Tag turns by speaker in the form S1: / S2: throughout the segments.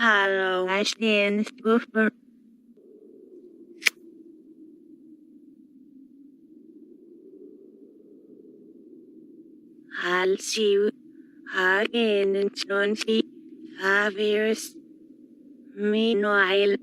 S1: Hallo, I stand for Halsey Hagen and 25 years. Meanwhile,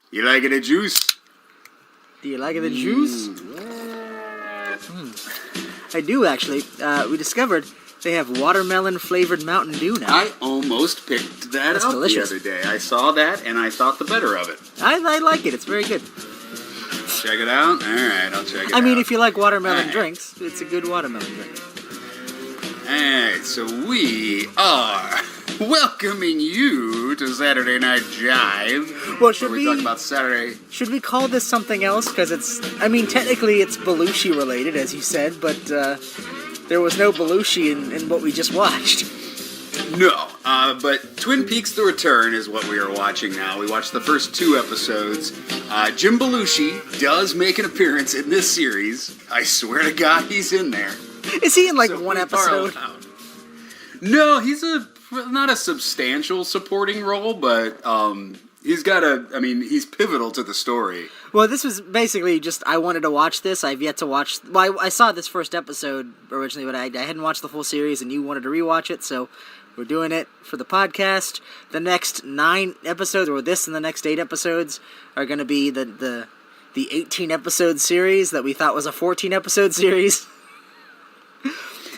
S2: You like it, a juice?
S3: Do you like it, the juice? I do, actually. We discovered they have watermelon-flavored Mountain Dew now.
S2: I almost picked that
S3: That's
S2: up
S3: delicious.
S2: the other day. I saw that, and I thought the better of it.
S3: I like it. It's very good.
S2: Check it out? All right, I'll check it out.
S3: I mean, if you like watermelon
S2: Alright.
S3: drinks, it's a good watermelon drink.
S2: All right, so we are welcoming you to Saturday Night Jive.
S3: Well, should
S2: where we talk about Saturday.
S3: Should we call this something else? Because technically it's Belushi related, as you said, but there was no Belushi in what we just watched.
S2: No, but Twin Peaks: The Return is what we are watching now. We watched the first 2 episodes. Jim Belushi does make an appearance in this series. I swear to God, he's in there.
S3: Is he in like
S2: So
S3: one
S2: we are
S3: episode?
S2: allowed. No, he's not a substantial supporting role, but he's pivotal to the story.
S3: Well, this was basically just, I wanted to watch this. I've yet to watch, well, I saw this first episode originally, but I hadn't watched the full series, and you wanted to rewatch it, so we're doing it for the podcast. The next 9 episodes, or this and the next 8 episodes, are going to be the 18-episode series that we thought was a 14-episode series.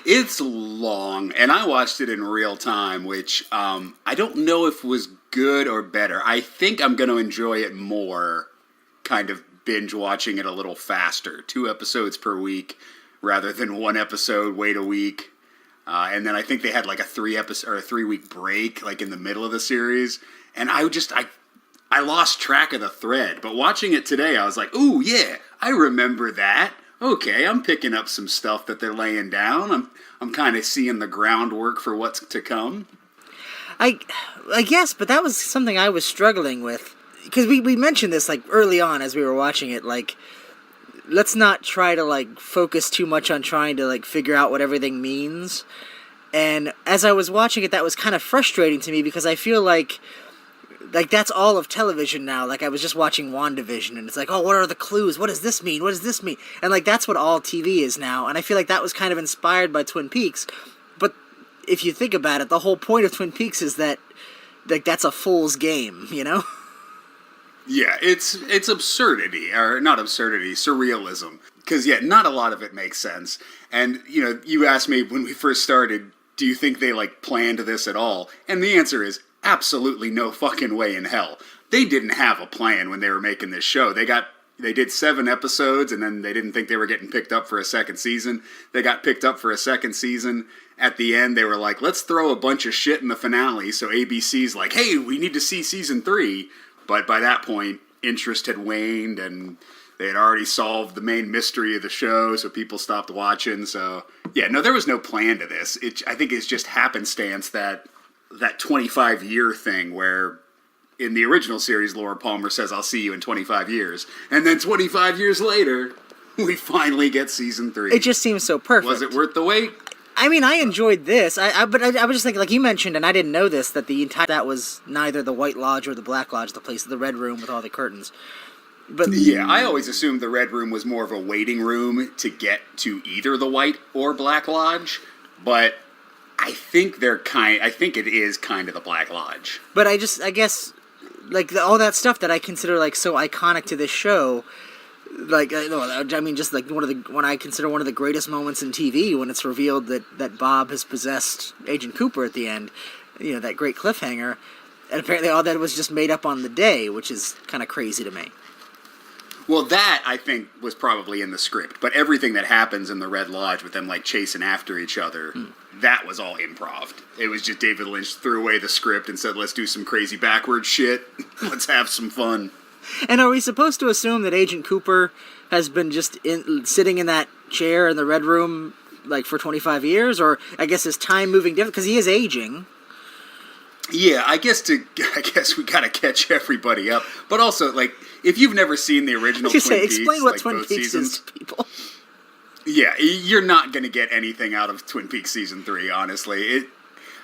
S2: It's long, and I watched it in real time, which I don't know if was good or better. I think I'm going to enjoy it more, kind of binge watching it a little faster. 2 episodes per week rather than 1 episode, wait a week. And then I think they had like a 3-week break, like in the middle of the series. And I lost track of the thread. But watching it today, I was like, ooh, yeah, I remember that. Okay, I'm picking up some stuff that they're laying down. I'm kind of seeing the groundwork for what's to come.
S3: I guess, but that was something I was struggling with. Because we mentioned this, like, early on as we were watching it, like, let's not try to, like, focus too much on trying to, like, figure out what everything means. And as I was watching it, that was kind of frustrating to me, because I feel like that's all of television now. Like, I was just watching WandaVision, and it's like, oh, what are the clues? What does this mean? What does this mean? And, like, that's what all TV is now. And I feel like that was kind of inspired by Twin Peaks. But if you think about it, the whole point of Twin Peaks is that, like, that's a fool's game, you know?
S2: Yeah, it's absurdity, or not absurdity, surrealism. Because, yeah, not a lot of it makes sense. And, you know, you asked me when we first started, do you think they, like, planned this at all? And the answer is absolutely no fucking way in hell. They didn't have a plan when they were making this show. They did 7 episodes, and then they didn't think they were getting picked up for a second season. They got picked up for a second season. At the end, they were like, let's throw a bunch of shit in the finale. So ABC's like, hey, we need to see season 3. But by that point, interest had waned, and they had already solved the main mystery of the show, so people stopped watching. So, yeah, no, there was no plan to this. I think it's just happenstance that 25-year thing where in the original series, Laura Palmer says, I'll see you in 25 years. And then 25 years later, we finally get season 3.
S3: It just seems so perfect.
S2: Was it worth the wait?
S3: I mean, I enjoyed this. But I was just thinking, like you mentioned, and I didn't know this, that that was neither the White Lodge or the Black Lodge, the place, the Red Room with all the curtains. But
S2: yeah, I always assumed the Red Room was more of a waiting room to get to either the White or Black Lodge, but I think it is kind of the Black Lodge.
S3: But I guess, like, all that stuff that I consider, like, so iconic to this show, like, I mean, just, like, when I consider one of the greatest moments in TV, when it's revealed that Bob has possessed Agent Cooper at the end, you know, that great cliffhanger, and apparently all that was just made up on the day, which is kind of crazy to me.
S2: Well, that, I think, was probably in the script, but everything that happens in the Red Lodge with them, like, chasing after each other, that was all improv. It was just David Lynch threw away the script and said, let's do some crazy backwards shit. Let's have some fun.
S3: And are we supposed to assume that Agent Cooper has been just sitting in that chair in the Red Room, like, for 25 years? Or, I guess, is time moving different? Because he is aging.
S2: Yeah, I guess we gotta catch everybody up. But also, like, if you've never seen the original Twin Peaks,
S3: explain what
S2: like
S3: Twin
S2: both
S3: Peaks
S2: seasons,
S3: is to people.
S2: yeah, you're not gonna get anything out of Twin Peaks season 3. Honestly,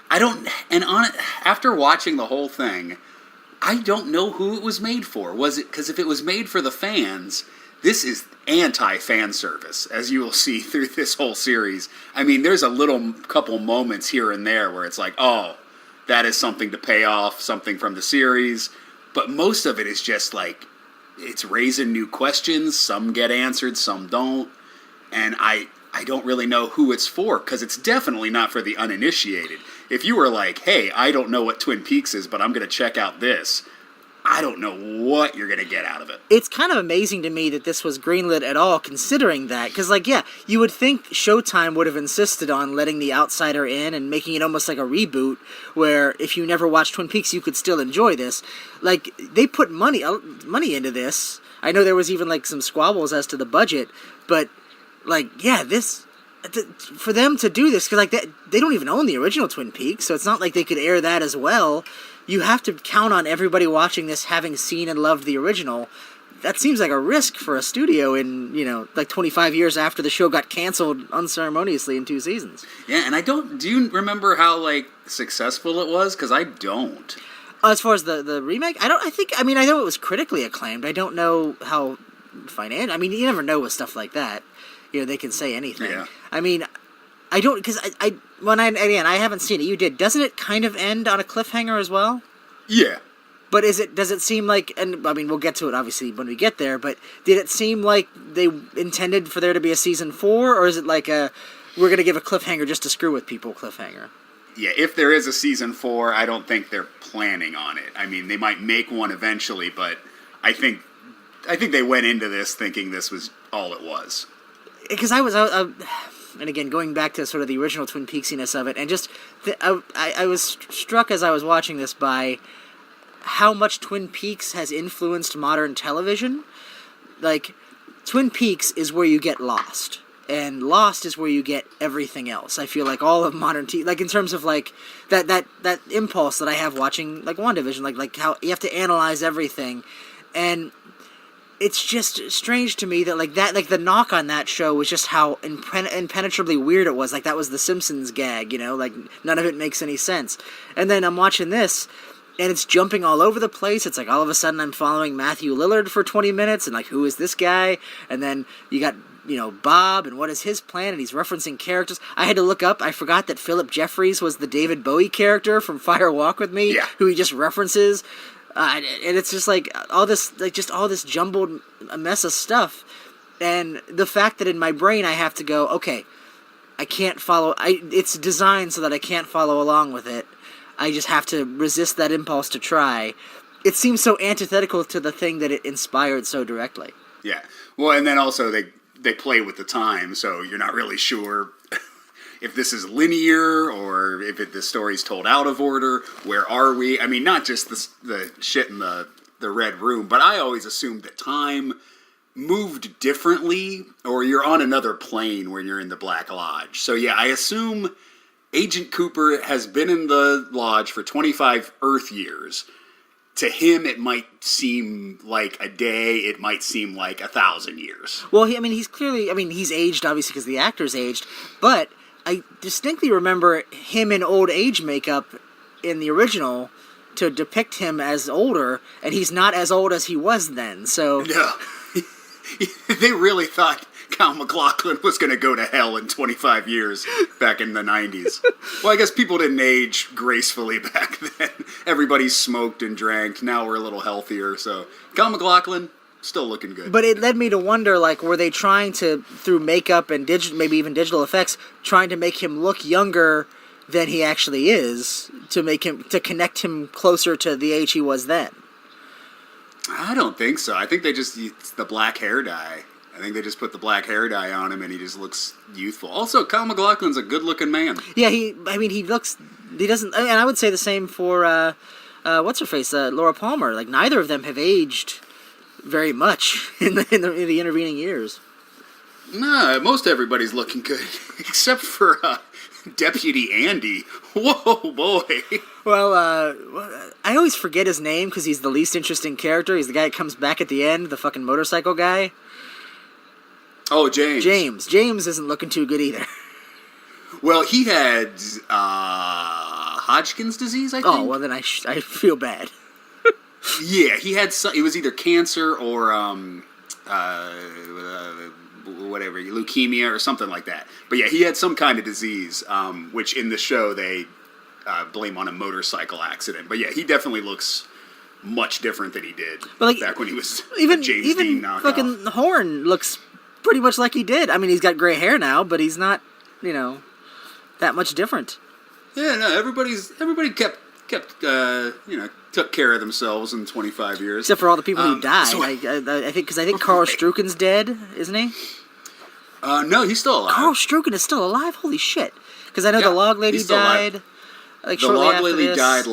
S2: after watching the whole thing, I don't know who it was made for. Was it because if it was made for the fans, this is anti-fan service, as you will see through this whole series. I mean, there's a little couple moments here and there where it's like, oh, that is something to pay off, something from the series. But most of it is just like, it's raising new questions. Some get answered, some don't. And I don't really know who it's for, because it's definitely not for the uninitiated. If you were like, hey, I don't know what Twin Peaks is, but I'm going to check out this, I don't know what you're going to get out of it.
S3: It's kind of amazing to me that this was greenlit at all, considering that. Because, like, yeah, you would think Showtime would have insisted on letting The Outsider in and making it almost like a reboot, where if you never watched Twin Peaks, you could still enjoy this. Like, they put money into this. I know there was even, like, some squabbles as to the budget, but, like, yeah, for them to do this, because, like, they don't even own the original Twin Peaks, so it's not like they could air that as well. You have to count on everybody watching this having seen and loved the original. That seems like a risk for a studio in, like 25 years after the show got canceled unceremoniously in 2 seasons.
S2: Yeah, and do you remember how, like, successful it was? Because I don't.
S3: As far as the remake, I know it was critically acclaimed. I don't know how financial. I mean, you never know with stuff like that. They can say anything.
S2: Yeah.
S3: I mean, I don't, because I haven't seen it. You did. Doesn't it kind of end on a cliffhanger as well?
S2: Yeah.
S3: But does it seem like, and I mean, we'll get to it obviously when we get there, but did it seem like they intended for there to be a season 4, or is it like we're going to give a cliffhanger just to screw with people cliffhanger?
S2: Yeah, if there is a season 4, I don't think they're planning on it. I mean, they might make one eventually, but I think they went into this thinking this was all it was.
S3: Because and again, going back to sort of the original Twin Peaksiness of it, and just, I was struck as I was watching this by how much Twin Peaks has influenced modern television. Like, Twin Peaks is where you get lost, and Lost is where you get everything else. I feel like all of modern TV, like in terms of like that impulse that I have watching like WandaVision, like how you have to analyze everything, and it's just strange to me that like the knock on that show was just how impenetrably weird it was. Like, that was the Simpsons gag, like none of it makes any sense. And then I'm watching this, and it's jumping all over the place. It's like all of a sudden I'm following Matthew Lillard for 20 minutes, and like, who is this guy? And then you got, Bob, and what is his plan? And he's referencing characters. I had to look up. I forgot that Philip Jeffries was the David Bowie character from Fire Walk With Me,
S2: yeah,
S3: who he just references. And it's just like all this jumbled mess of stuff, and the fact that in my brain I have to go, okay, I can't follow. It's designed so that I can't follow along with it. I just have to resist that impulse to try. It seems so antithetical to the thing that it inspired so directly.
S2: Yeah, well, and then also they play with the time, so you're not really sure if this is linear or if the story's told out of order. Where are we? I mean, not just the shit in the Red Room, but I always assumed that time moved differently, or you're on another plane when you're in the Black Lodge. So yeah, I assume Agent Cooper has been in the Lodge for 25 Earth years. To him, it might seem like a day. It might seem like 1,000 years.
S3: Well, he's clearly, he's aged, obviously, because the actor's aged, but I distinctly remember him in old age makeup in the original to depict him as older, and he's not as old as he was then, so...
S2: No. They really thought Kyle MacLachlan was going to go to hell in 25 years back in the 90s. Well, I guess people didn't age gracefully back then. Everybody smoked and drank. Now we're a little healthier, so... Kyle MacLachlan, still looking good.
S3: But it led me to wonder, like, were they trying to, through makeup and maybe even digital effects, trying to make him look younger than he actually is, to connect him closer to the age he was then?
S2: I don't think so. I think it's the black hair dye. I think they just put the black hair dye on him and he just looks youthful. Also, Kyle MacLachlan's a good-looking man.
S3: Yeah, he doesn't, and I would say the same for, what's-her-face, Laura Palmer. Like, neither of them have aged very much in the intervening years.
S2: No, most everybody's looking good, except for Deputy Andy. Whoa, boy.
S3: Well, I always forget his name because he's the least interesting character. He's the guy that comes back at the end, the fucking motorcycle guy.
S2: Oh, James.
S3: James isn't looking too good either.
S2: Well, he had Hodgkin's disease, I think.
S3: Oh, well then I feel bad.
S2: Yeah, he had it was either cancer or whatever, leukemia or something like that. But yeah, he had some kind of disease, which in the show they blame on a motorcycle accident. But yeah, he definitely looks much different than he did back when he was
S3: even
S2: James
S3: even
S2: Dean knockoff.
S3: fucking Horn looks pretty much like he did. I mean, he's got gray hair now, but he's not, that much different.
S2: Yeah, no, everybody kept took care of themselves in 25 years.
S3: Except for all the people who died.
S2: so-
S3: I think Carl Struken's dead, isn't he?
S2: No, he's still alive.
S3: Carl Struken is still alive? Holy shit. Because I know
S2: Yeah,
S3: the log lady
S2: he's still alive.
S3: died.
S2: The
S3: Shortly
S2: log
S3: after
S2: lady
S3: this.
S2: died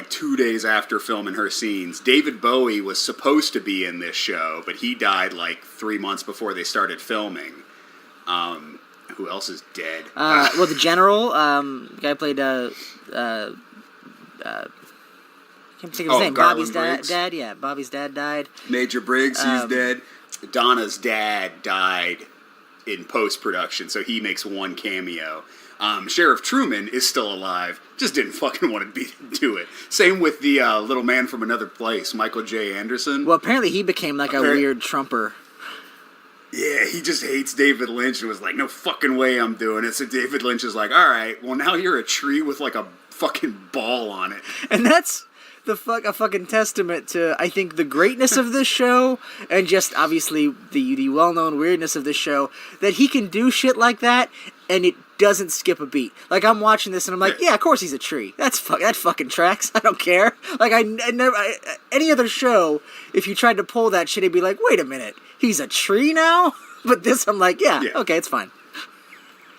S2: 2 days after filming her scenes. David Bowie was supposed to be in this show, but he died 3 months before they started filming. Who else is dead?
S3: Well, the general, the guy played, I can't think of his name.
S2: Garland
S3: Bobby's
S2: Briggs.
S3: dad. Yeah, Bobby's dad died.
S2: Major Briggs, he's dead. Donna's dad died in post-production, so he makes one cameo. Sheriff Truman is still alive, just didn't fucking want to do it. Same with the little man from another place, Michael J. Anderson.
S3: Well, apparently he became a weird Trumper.
S2: Yeah, he just hates David Lynch and was like, no fucking way I'm doing it. So David Lynch is like, all right, well now you're a tree with a fucking ball on it.
S3: And that's a fucking testament to, I think, the greatness of this show, and just obviously the well-known weirdness of this show, that he can do shit like that, and it doesn't skip a beat. I'm watching this, and I'm like, yeah, of course he's a tree. That fucking tracks. I don't care. I never, any other show, if you tried to pull that shit, it'd be like, wait a minute, he's a tree now? But this, I'm like, yeah. Okay, it's fine.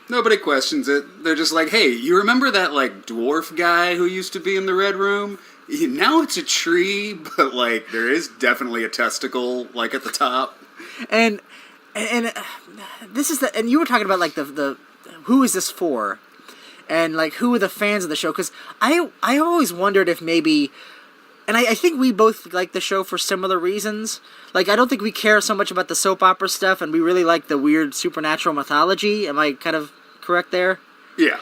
S2: Nobody questions it. They're just like, hey, you remember that, dwarf guy who used to be in the Red Room? Now it's a tree, but, there is definitely a testicle, at the top.
S3: And this is and you were talking about, the who is this for? And, who are the fans of the show? Because I always wondered if maybe, and I think we both like the show for similar reasons. I don't think we care so much about the soap opera stuff, and we really like the weird supernatural mythology. Am I kind of correct there?
S2: Yeah.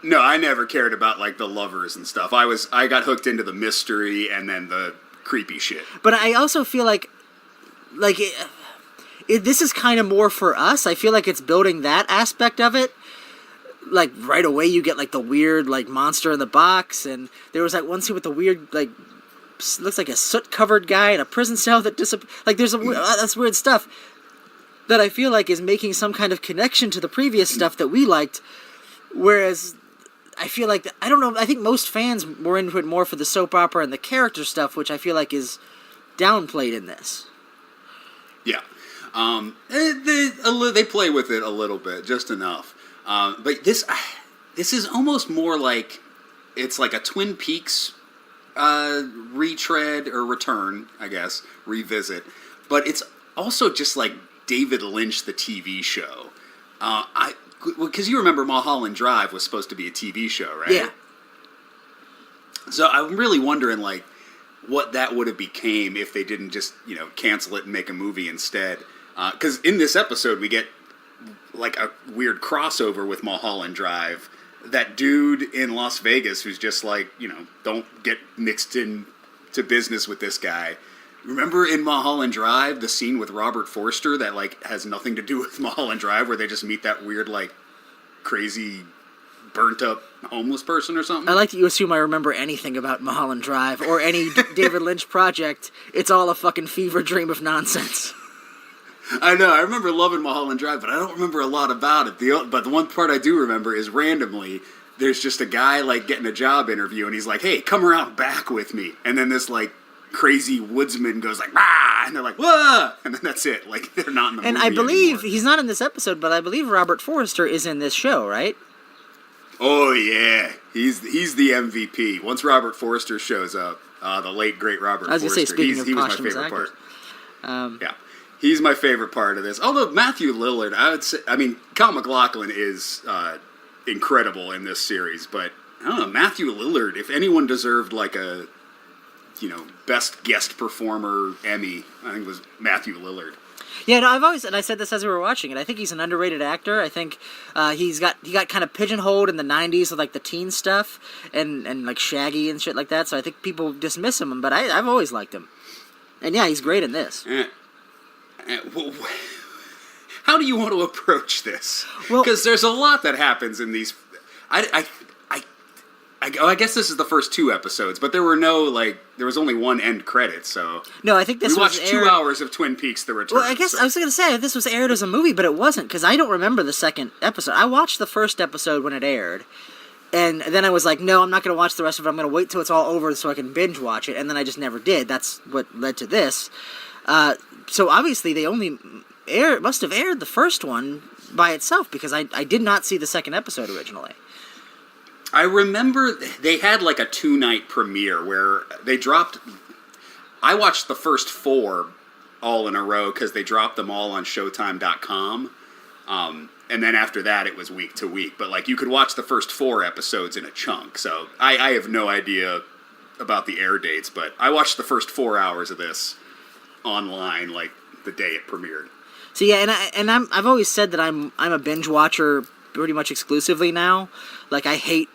S2: No, I never cared about, the lovers and stuff. I got hooked into the mystery and then the creepy shit.
S3: But I also feel this is kind of more for us. I feel like it's building that aspect of it. Right away you get, the weird, monster in the box, and there was, one scene with the weird, looks like a soot-covered guy in a prison cell that there's that's weird stuff that I feel like is making some kind of connection to the previous stuff that we liked, whereas I feel like, I don't know, I think most fans were into it more for the soap opera and the character stuff, which I feel like is downplayed in this.
S2: Yeah. They play with it a little bit, just enough. But this is almost more it's like a Twin Peaks retread or return, I guess, revisit. But it's also just David Lynch, the TV show. Because you remember Mulholland Drive was supposed to be a TV show, right?
S3: Yeah.
S2: So I'm really wondering, what that would have became if they didn't just, cancel it and make a movie instead. Because in this episode, we get, a weird crossover with Mulholland Drive. That dude in Las Vegas who's just don't get mixed into business with this guy. Remember in Mulholland Drive, the scene with Robert Forster that, has nothing to do with Mulholland Drive, where they just meet that weird, crazy, burnt-up homeless person or something?
S3: I like that you assume I remember anything about Mulholland Drive or any David Lynch project. It's all a fucking fever dream of nonsense.
S2: I know, I remember loving Mulholland Drive, but I don't remember a lot about it. But the one part I do remember is randomly, there's just a guy, getting a job interview, and he's like, hey, come around back with me. And then this, crazy woodsman goes "Rah!" and they're like "Whoa!" and then that's it. They're not in the movie
S3: And I believe
S2: anymore.
S3: he's not in this episode, but I believe Robert Forster is in this show, right?
S2: Oh yeah, he's the MVP. Once Robert Forster shows up, the late great Robert
S3: I was
S2: Forster,
S3: gonna say, speaking of
S2: he was my
S3: posthumous
S2: favorite
S3: actors.
S2: part. Yeah, he's my favorite part of this. Although Matthew Lillard, I would say, Kyle MacLachlan is incredible in this series. But I don't know, Matthew Lillard. If anyone deserved like a best guest performer Emmy, I think it was Matthew Lillard.
S3: Yeah, no, I've always, and I said this as we were watching it, I think he's an underrated actor. I think he got kind of pigeonholed in the 90s with like the teen stuff and like Shaggy and shit like that, so I think people dismiss him, but I've always liked him. And yeah, he's great in this.
S2: How do you want to approach this?
S3: Well,
S2: because there's a lot that happens in these. I guess this is the first 2 episodes, but there was only one end credit, so.
S3: No, I think this
S2: we
S3: was
S2: watched 2 hours of Twin Peaks: The Return.
S3: Well, I guess I was going to say this was aired as a movie, but it wasn't, because I don't remember the second episode. I watched the first episode when it aired, and then I was like, no, I'm not going to watch the rest of it. I'm going to wait till it's all over so I can binge watch it, and then I just never did. That's what led to this. So obviously they only must have aired the first one by itself, because I did not see the second episode originally.
S2: I remember they had like a 2-night premiere where they dropped. I watched the first 4 all in a row because they dropped them all on Showtime.com, and then after that it was week to week. But like you could watch the first 4 episodes in a chunk. So I have no idea about the air dates, but I watched the first 4 hours of this online like the day it premiered.
S3: So yeah, I've always said that I'm a binge watcher pretty much exclusively now. Like I hate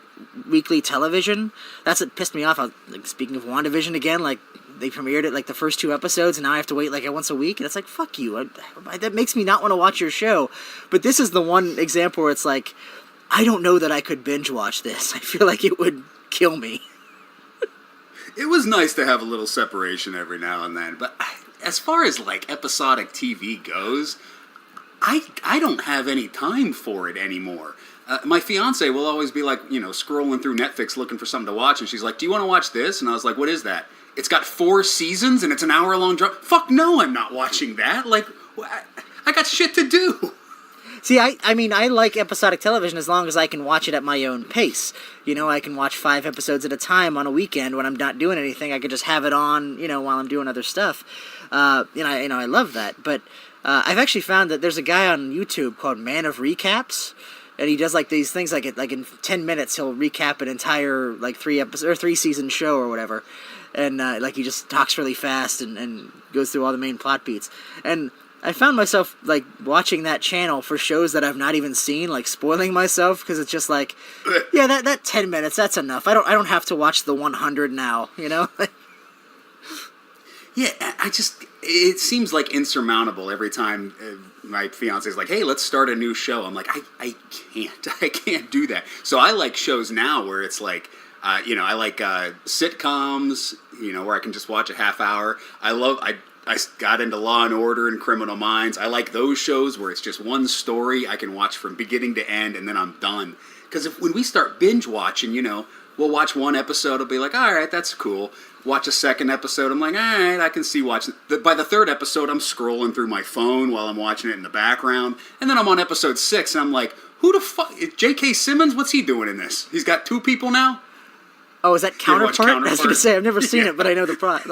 S3: weekly television. That's what pissed me off. Like, speaking of WandaVision again, like they premiered it like the first 2 episodes, and now I have to wait like once a week, and it's like fuck you. That makes me not want to watch your show. But this is the one example where it's like I don't know that I could binge watch this. I feel like it would kill me.
S2: It was nice to have a little separation every now and then, but as far as like episodic TV goes, I don't have any time for it anymore. My fiance will always be like, scrolling through Netflix looking for something to watch, and she's like, do you want to watch this? And I was like, what is that? It's got 4 seasons, and it's an hour-long drama. Fuck no, I'm not watching that. Like, I got shit to do.
S3: See, I mean, I like episodic television as long as I can watch it at my own pace. I can watch 5 episodes at a time on a weekend when I'm not doing anything. I could just have it on, while I'm doing other stuff. I love that. But I've actually found that there's a guy on YouTube called Man of Recaps, and he does like these things like in 10 minutes he'll recap an entire like 3 season show or whatever, and like he just talks really fast and goes through all the main plot beats. And I found myself like watching that channel for shows that I've not even seen, like spoiling myself, because it's just like, yeah, that 10 minutes, that's enough. I don't have to watch the 100 now,
S2: Yeah, it seems like insurmountable every time my fiance's like, hey, let's start a new show. I'm like, I can't do that. So I like shows now where it's like, I like sitcoms, where I can just watch a half hour. I got into Law and Order and Criminal Minds. I like those shows where it's just one story I can watch from beginning to end, and then I'm done. Because when we start binge watching, we'll watch one episode, I'll be like, all right, that's cool. Watch a second episode, I'm like, all right, I can see watching. By the 3rd episode, I'm scrolling through my phone while I'm watching it in the background. And then I'm on episode 6, and I'm like, who the fuck? J.K. Simmons? What's he doing in this? He's got 2 people now?
S3: Oh, is that Counterpart? I was going to say, I've never seen it, but I know the plot.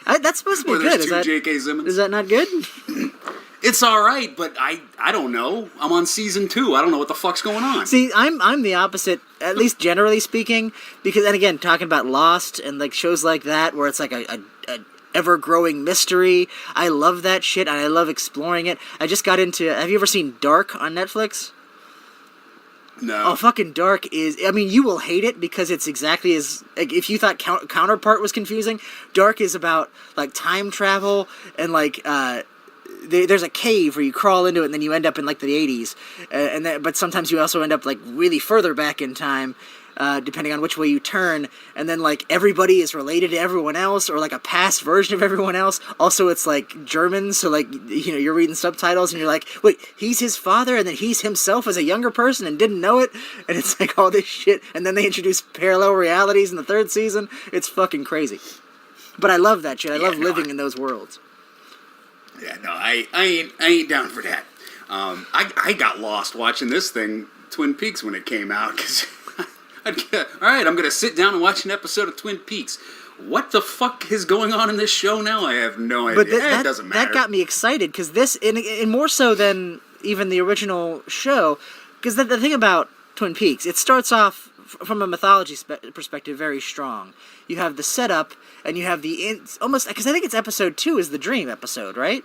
S3: That's supposed to be good.
S2: Is that J.K. Simmons?
S3: Is that not good?
S2: It's all right, but I don't know. I'm on season 2. I don't know what the fuck's going on.
S3: See, I'm the opposite, at least generally speaking, because, and again, talking about Lost and like shows like that where it's like a ever-growing mystery. I love that shit, and I love exploring it. I just got into, have you ever seen Dark on Netflix?
S2: No.
S3: Oh, fucking Dark is, I mean, you will hate it because it's exactly as, like, if you thought Counterpart was confusing, Dark is about, like, time travel and, like, there's a cave where you crawl into it and then you end up in like the 80s, but sometimes you also end up like really further back in time, depending on which way you turn, and then like everybody is related to everyone else or like a past version of everyone else. Also, it's like German, so like you're reading subtitles and you're like, wait, he's his father and then he's himself as a younger person and didn't know it, and it's like all this shit. And then they introduce parallel realities in the 3rd season. It's fucking crazy, but I love that shit. I love living in those worlds.
S2: Yeah, no, I ain't down for that. I got lost watching this thing, Twin Peaks, when it came out, because all right, I'm going to sit down and watch an episode of Twin Peaks. What the fuck is going on in this show now? I have no idea. But it doesn't matter.
S3: That got me excited, because this, and more so than even the original show, because the thing about Twin Peaks. It starts off from a mythology perspective very strong. You have the setup, and you have almost, because I think it's episode 2 is the dream episode, right?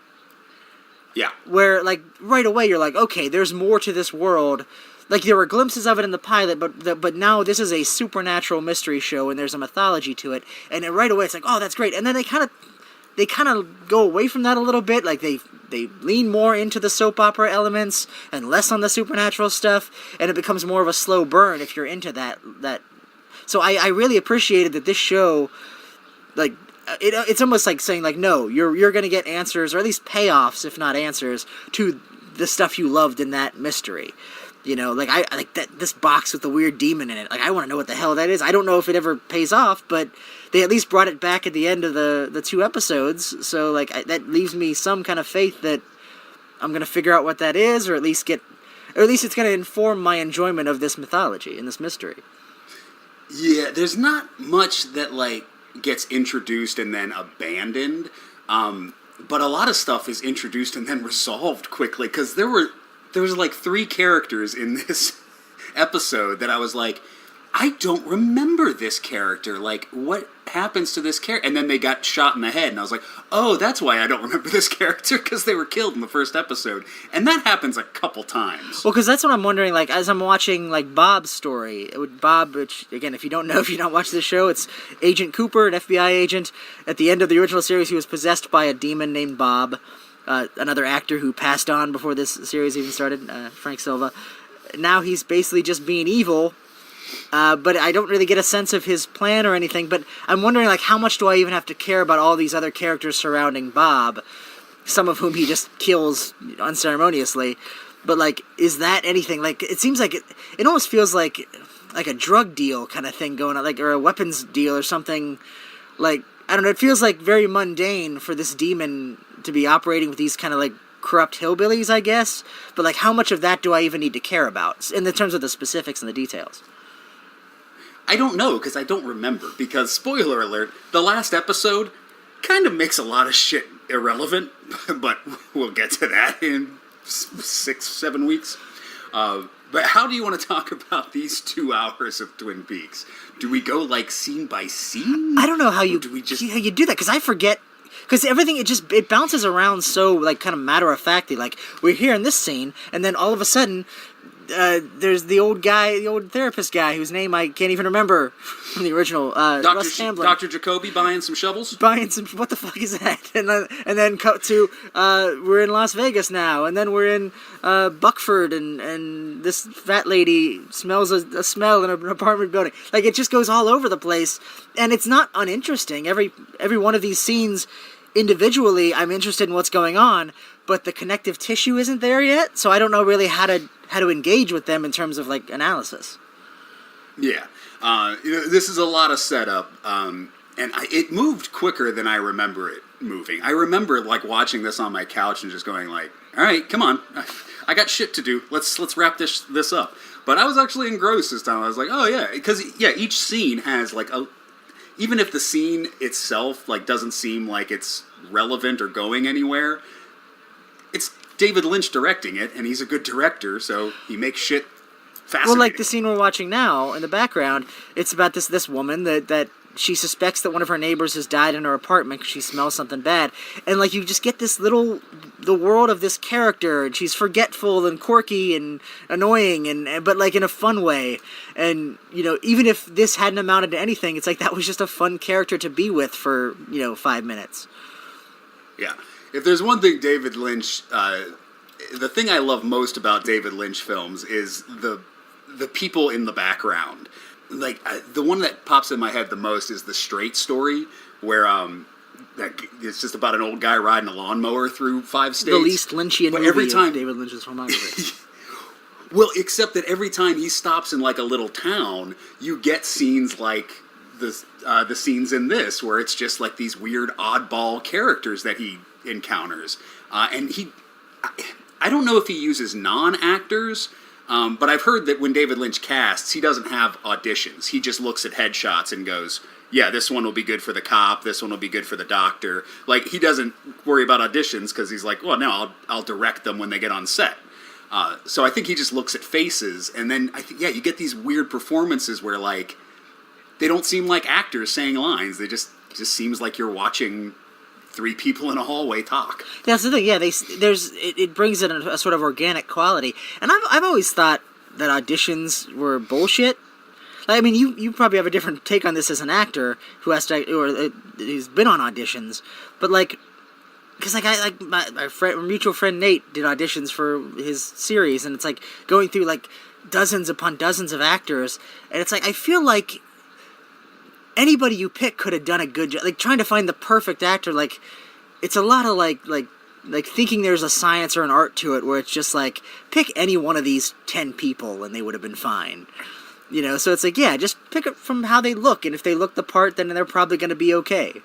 S2: Yeah.
S3: Where, like, right away you're like, okay, there's more to this world. Like, there were glimpses of it in the pilot, but now this is a supernatural mystery show, and there's a mythology to it. And then right away it's like, oh, that's great. And then they kind of go away from that a little bit. Like, they lean more into the soap opera elements and less on the supernatural stuff, and it becomes more of a slow burn if you're into that. So I really appreciated that this show, like, it's almost like saying, like, no, you're going to get answers, or at least payoffs, if not answers, to the stuff you loved in that mystery. You know, like, I like that this box with the weird demon in it. Like, I want to know what the hell that is. I don't know if it ever pays off, but they at least brought it back at the end of the 2 episodes. So, like, that leaves me some kind of faith that I'm going to figure out what that is, or at least it's going to inform my enjoyment of this mythology and this mystery.
S2: Yeah, there's not much that, like, gets introduced and then abandoned. But a lot of stuff is introduced and then resolved quickly, because there was like 3 characters in this episode that I was like, I don't remember this character. Like, what happens to this character? And then they got shot in the head, and I was like, oh, that's why I don't remember this character, because they were killed in the first episode. And that happens a couple times.
S3: Well, because that's what I'm wondering, like, as I'm watching, like, Bob's story. Bob, which, again, if you don't watch this show, it's Agent Cooper, an FBI agent. At the end of the original series, he was possessed by a demon named Bob. Another actor who passed on before this series even started, Frank Silva. Now he's basically just being evil, but I don't really get a sense of his plan or anything, but I'm wondering, like, how much do I even have to care about all these other characters surrounding Bob, some of whom he just kills unceremoniously, but, like, is that anything? Like, it seems like it almost feels like a drug deal kind of thing going on, like, or a weapons deal or something, like, I don't know, it feels like very mundane for this demon to be operating with these kind of, like, corrupt hillbillies, I guess. But, like, how much of that do I even need to care about in the terms of the specifics and the details?
S2: I don't know, because I don't remember. Because, spoiler alert, the last episode kind of makes a lot of shit irrelevant. But we'll get to that in 6-7 weeks. But how do you want to talk about these 2 hours of Twin Peaks? Do we go, like, scene by scene?
S3: I don't know how you do that, because I forget. Because everything, it bounces around so, like, kind of matter-of-factly. Like, we're here in this scene, and then all of a sudden, there's the old therapist guy, whose name I can't even remember from the original, Russ Tamblyn.
S2: Dr. Jacoby buying some shovels?
S3: What the fuck is that? And then cut to, we're in Las Vegas now, and then we're in Buckford, and this fat lady smells a smell in an apartment building. Like, it just goes all over the place, and it's not uninteresting. Every one of these scenes individually, I'm interested in what's going on, but the connective tissue isn't there yet, so I don't know really how to engage with them in terms of, like, analysis.
S2: Yeah. This is a lot of setup, and it moved quicker than I remember it moving. I remember, like, watching this on my couch and just going, like, all right, come on, I got shit to do. Let's wrap this up. But I was actually engrossed this time. I was like, oh yeah, because each scene has, like, even if the scene itself, like, doesn't seem like it's relevant or going anywhere, it's David Lynch directing it, and he's a good director, so he makes shit fascinating.
S3: Well, like the scene we're watching now in the background, it's about this woman that she suspects that one of her neighbors has died in her apartment because she smells something bad, and, like, you just get the world of this character, and she's forgetful and quirky and annoying, but, like, in a fun way. And, you know, even if this hadn't amounted to anything, it's like that was just a fun character to be with for, 5 minutes.
S2: Yeah. If there's one thing David Lynch, the thing I love most about David Lynch films is the people in the background. Like, the one that pops in my head the most is The Straight Story, where it's just about an old guy riding a lawnmower through 5 states.
S3: The least Lynchian movie of David Lynch's filmography.
S2: Well, except that every time he stops in, like, a little town, you get scenes like the scenes in this, where it's just, like, these weird oddball characters that he encounters. And I don't know if he uses non-actors, but I've heard that when David Lynch casts, he doesn't have auditions. He just looks at headshots and goes, yeah, this one will be good for the cop, this one will be good for the doctor. Like, he doesn't worry about auditions because he's like, well, no, I'll direct them when they get on set. So I think he just looks at faces, and then I think you get these weird performances where like they don't seem like actors saying lines. They just seems like you're watching three people in a hallway talk.
S3: That's the thing. Yeah, it brings in a sort of organic quality, and I've always thought that auditions were bullshit. I mean, you probably have a different take on this as an actor who has to, or who's been on auditions, but like, because like my mutual friend Nate did auditions for his series, and it's like going through like dozens upon dozens of actors, and it's like I feel like anybody you pick could have done a good job. Like trying to find the perfect actor, like it's a lot of like thinking there's a science or an art to it, where it's just like pick any one of these 10 people and they would have been fine. You know, so it's like, yeah, just pick it from how they look, and if they look the part, then they're probably going to be okay.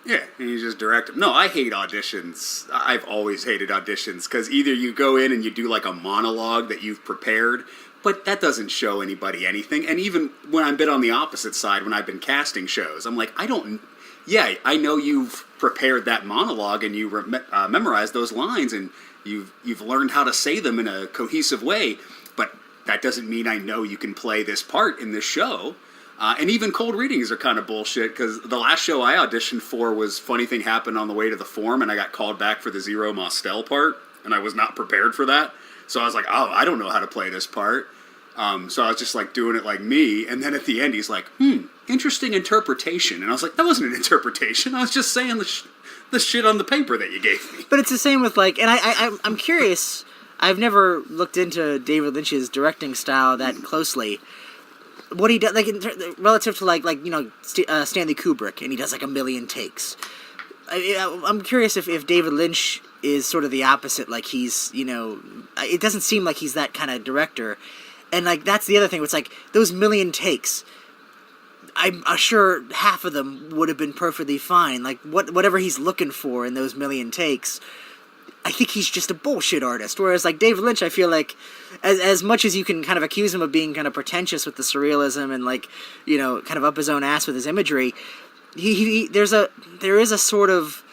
S2: Yeah, and you just direct them. No, I hate auditions. I've always hated auditions, because either you go in and you do like a monologue that you've prepared, but that doesn't show anybody anything. And even when I've been on the opposite side, when I've been casting shows, I'm like, I know you've prepared that monologue and you memorized those lines and you've learned how to say them in a cohesive way, but that doesn't mean I know you can play this part in this show. And even cold readings are kind of bullshit, because the last show I auditioned for was Funny Thing Happened on the Way to the Form, and I got called back for the Zero Mostel part, and I was not prepared for that. So I was like, oh, I don't know how to play this part. So I was just like doing it like me, and then at the end he's like, interesting interpretation. And I was like, that wasn't an interpretation. I was just saying the shit on the paper that you gave me.
S3: But it's the same with like, and I'm curious. I've never looked into David Lynch's directing style that closely. What he does, like relative to like Stanley Kubrick, and he does like a million takes. I'm curious if David Lynch is sort of the opposite. Like he's, it doesn't seem like he's that kind of director. And like that's the other thing. It's like those million takes. I'm sure half of them would have been perfectly fine. Like whatever he's looking for in those million takes, I think he's just a bullshit artist. Whereas like David Lynch, I feel like as much as you can kind of accuse him of being kind of pretentious with the surrealism and like, kind of up his own ass with his imagery, there is a sort of,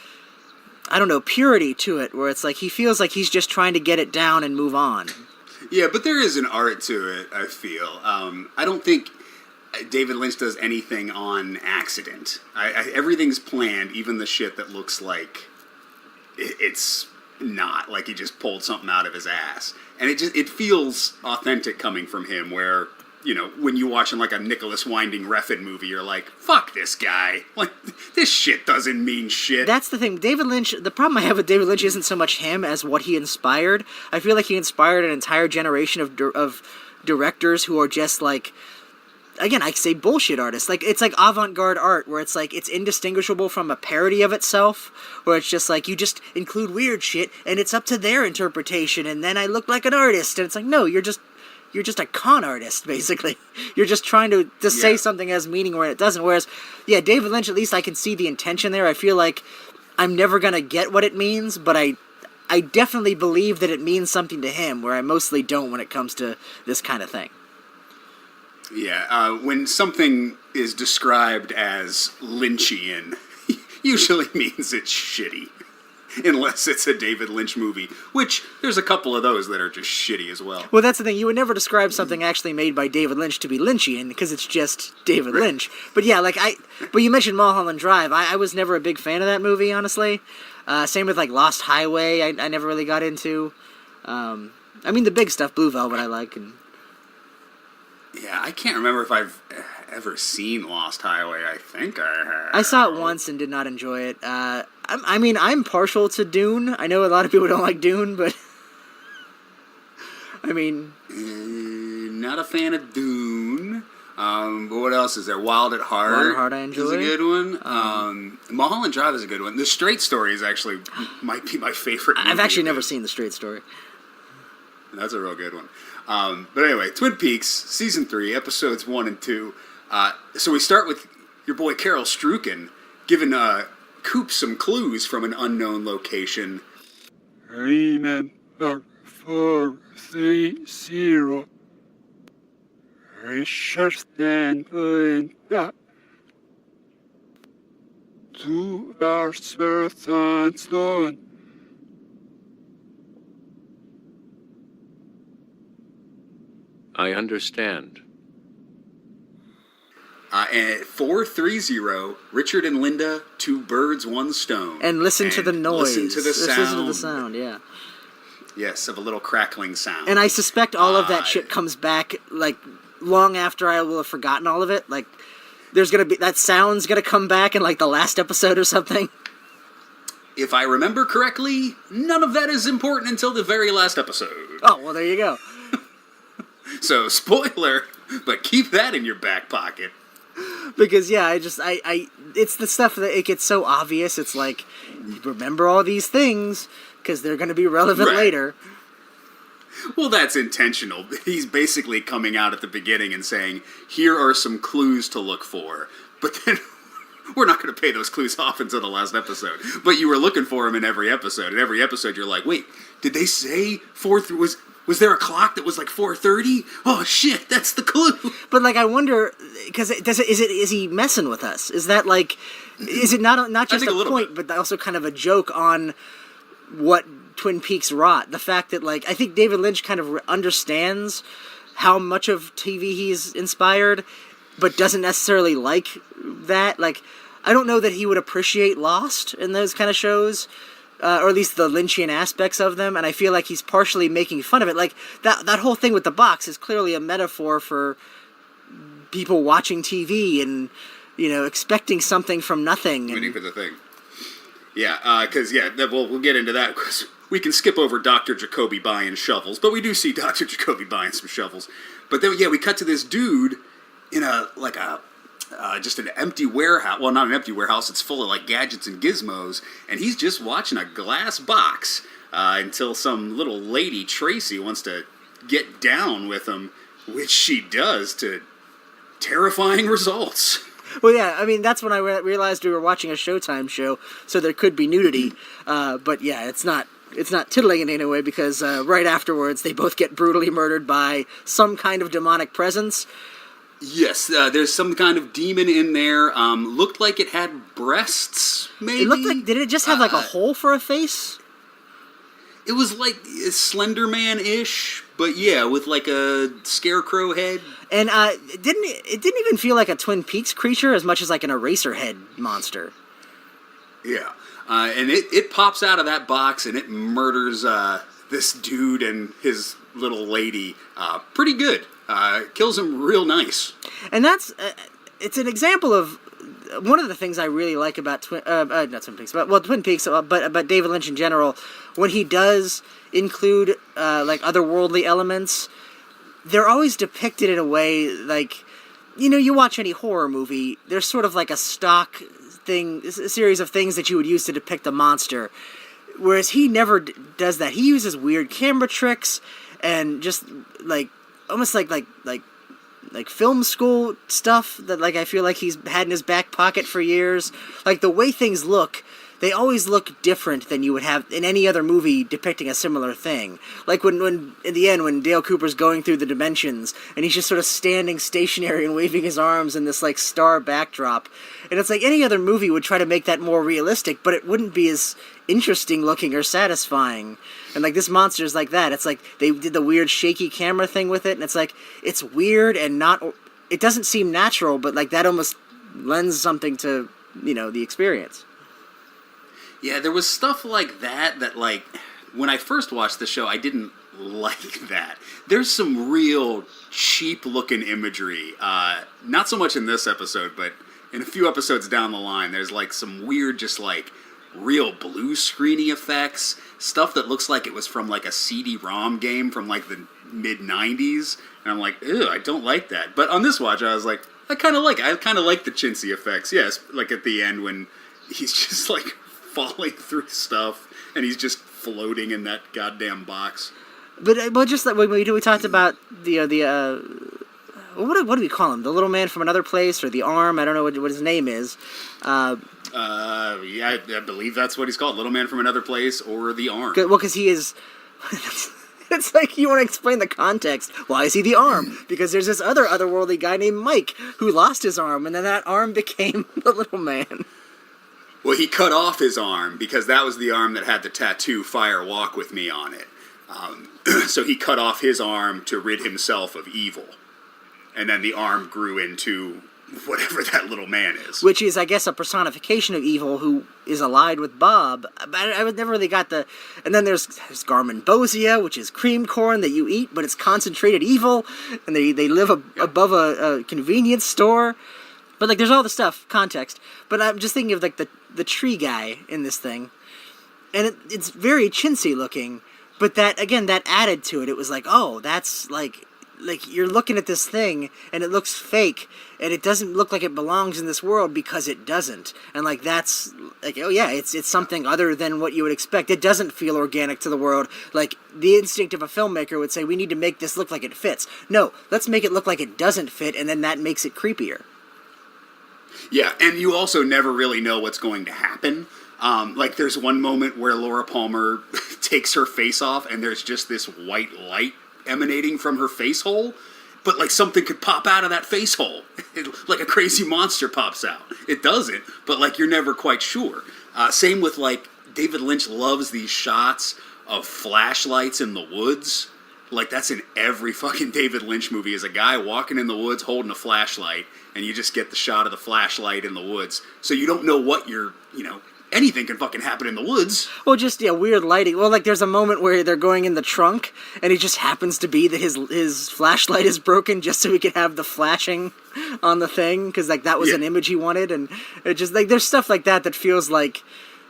S3: I don't know, purity to it, where it's like he feels like he's just trying to get it down and move on.
S2: Yeah, but there is an art to it, I feel. I don't think David Lynch does anything on accident. Everything's planned, even the shit that looks like it's not, like he just pulled something out of his ass. And it feels authentic coming from him, where, when you watching like a Nicholas Winding Refn movie, you're like, fuck this guy. Like, this shit doesn't mean shit.
S3: That's the thing. David Lynch, the problem I have with David Lynch isn't so much him as what he inspired. I feel like he inspired an entire generation of directors who are just like, again, I say bullshit artists. Like, it's like avant-garde art, where it's like, it's indistinguishable from a parody of itself, where it's just like, you just include weird shit, and it's up to their interpretation, and then I look like an artist, and it's like, no, you're just a con artist, basically. You're just trying to say something has meaning where it doesn't. Whereas, yeah, David Lynch, at least I can see the intention there. I feel like I'm never going to get what it means, but I definitely believe that it means something to him, where I mostly don't when it comes to this kind of thing.
S2: Yeah, when something is described as Lynchian, usually means it's shitty. Unless it's a David Lynch movie, which there's a couple of those that are just shitty as well.
S3: Well, that's the thing. You would never describe something actually made by David Lynch to be Lynchian, because it's just David Lynch. But yeah, but you mentioned Mulholland Drive. I was never a big fan of that movie, honestly. Same with like Lost Highway. I never really got into. I mean, the big stuff, Blue Velvet, I like. And
S2: yeah, I can't remember if I've ever seen Lost Highway. I think I have.
S3: I saw it once and did not enjoy it. I'm partial to Dune. I know a lot of people don't like Dune, but I mean,
S2: not a fan of Dune. But what else is there? Wild at Heart.
S3: Wild at Heart, I enjoy.
S2: Is a good one. Mulholland Drive is a good one. The Straight Story is actually might be my favorite movie.
S3: I've actually never seen The Straight Story.
S2: That's a real good one. But anyway, Twin Peaks, Season 3, Episodes 1 and 2. So we start with your boy Carol Strucken giving Coop some clues from an unknown location.
S4: Remember 430. Richard Stanley. 2 hours worth on stone.
S5: I understand.
S2: And 430, Richard and Linda, 2 birds, 1 stone.
S3: And listen to the noise.
S2: Listen to the sound.
S3: Listen to the sound, yeah.
S2: Yes, of a little crackling sound.
S3: And I suspect all of that shit comes back, like, long after I will have forgotten all of it. Like, there's gonna be, that sound's gonna come back in, like, the last episode or something.
S2: If I remember correctly, none of that is important until the very last episode.
S3: Oh, well, there you go.
S2: So, spoiler, but keep that in your back pocket.
S3: Because, yeah, it's the stuff that it gets so obvious. It's like, remember all these things, because they're going to be relevant later.
S2: Well, that's intentional. He's basically coming out at the beginning and saying, here are some clues to look for. But then, we're not going to pay those clues off until the last episode. But you were looking for them in every episode. In every episode, you're like, wait, did they say 4 through... Was there a clock that was like 4:30? Oh shit, that's the clue.
S3: But like, I wonder, because is he messing with us? Is that like, is it not just a point, but also kind of a joke on what Twin Peaks wrought? The fact that, like, I think David Lynch kind of understands how much of TV he's inspired, but doesn't necessarily like that. Like, I don't know that he would appreciate Lost in those kind of shows. Or at least the Lynchian aspects of them, and I feel like he's partially making fun of it. Like, that whole thing with the box is clearly a metaphor for people watching TV and, you know, expecting something from nothing.
S2: Waiting for the thing. Yeah, because, we'll get into that, because we can skip over Dr. Jacoby buying shovels, but we do see Dr. Jacoby buying some shovels. But then, we cut to this dude in just an empty warehouse. Well, not an empty warehouse. It's full of, like, gadgets and gizmos. And he's just watching a glass box until some little lady, Tracy, wants to get down with him, which she does to terrifying results.
S3: Well, yeah, I mean, that's when I realized we were watching a Showtime show, so there could be nudity. But, yeah, it's not titillating in any way, because right afterwards they both get brutally murdered by some kind of demonic presence.
S2: Yes, there's some kind of demon in there. Looked like it had breasts, maybe?
S3: It looked like... Did it just have, like, a hole for a face?
S2: It was, like, Slender Man-ish, but, yeah, with, like, a scarecrow head. And
S3: it didn't even feel like a Twin Peaks creature as much as, like, an Eraserhead monster.
S2: Yeah. And it pops out of that box, and it murders this dude and his little lady pretty good. Kills him real nice. And
S3: that's, it's an example of one of the things I really like about Twin Peaks, but David Lynch in general, when he does include, like, otherworldly elements, they're always depicted in a way, like, you know, you watch any horror movie, there's sort of like a stock thing, a series of things that you would use to depict a monster, whereas he never does that. He uses weird camera tricks and just, like, almost like film school stuff that, like, I feel like he's had in his back pocket for years. Like, the way things look, they always look different than you would have in any other movie depicting a similar thing. Like when in the end, when Dale Cooper's going through the dimensions, and he's just sort of standing stationary and waving his arms in this, like, star backdrop. And it's like any other movie would try to make that more realistic, but it wouldn't be as interesting looking or satisfying. And, like, this monster's like that. It's like they did the weird shaky camera thing with it, and it's like, it's weird and not... It doesn't seem natural, but, like, that almost lends something to, you know, the experience.
S2: Yeah, there was stuff like that, like, when I first watched the show, I didn't like that. There's some real cheap-looking imagery. Not so much in this episode, but in a few episodes down the line, there's, like, some weird, just, like, real blue screeny effects, stuff that looks like it was from, like, a CD-ROM game from, like, the mid-90s, and I'm like, ew, I don't like that. But on this watch, I was like, I kind of like the chintzy effects, yes, like at the end when he's just, like, falling through stuff, and he's just floating in that goddamn box.
S3: But just like we talked about the what do we call him? The little man from another place, or the arm? I don't know what his name is.
S2: Yeah, I believe that's what he's called, Little Man from Another Place, or the Arm.
S3: Well, because he is... It's like you want to explain the context. Why is he the Arm? Because there's this otherworldly guy named Mike who lost his arm, and then that arm became the Little Man.
S2: Well, he cut off his arm because that was the arm that had the tattoo "Fire Walk with Me" on it. So he cut off his arm to rid himself of evil, and then the arm grew into whatever that little man is.
S3: Which is, I guess, a personification of evil who is allied with Bob. But I never really got the... And then there's Garmonbosia, which is cream corn that you eat, but it's concentrated evil, and they live above a convenience store. But, like, there's all the stuff, context. But I'm just thinking of, like, the tree guy in this thing. And it's very chintzy looking, but that, again, that added to it. It was like, oh, that's, like you're looking at this thing and it looks fake and it doesn't look like it belongs in this world because it doesn't. And like that's like, oh yeah, it's something other than what you would expect. It doesn't feel organic to the world. Like the instinct of a filmmaker would say, we need to make this look like it fits. No, let's make it look like it doesn't fit, and then that makes it creepier.
S2: Yeah, and you also never really know what's going to happen. Like there's one moment where Laura Palmer takes her face off and there's just this white light emanating from her face hole, but like something could pop out of that face hole. Like a crazy monster pops out. It doesn't, but like you're never quite sure. Same with like David Lynch loves these shots of flashlights in the woods. Like that's in every fucking David Lynch movie, is a guy walking in the woods holding a flashlight, and you just get the shot of the flashlight in the woods. So you don't know what anything can fucking happen in the woods.
S3: Well, just, yeah, weird lighting. Well, like, there's a moment where they're going in the trunk, and it just happens to be that his flashlight is broken just so he could have the flashing on the thing, because, like, that was an image he wanted, and it just, like, there's stuff like that feels like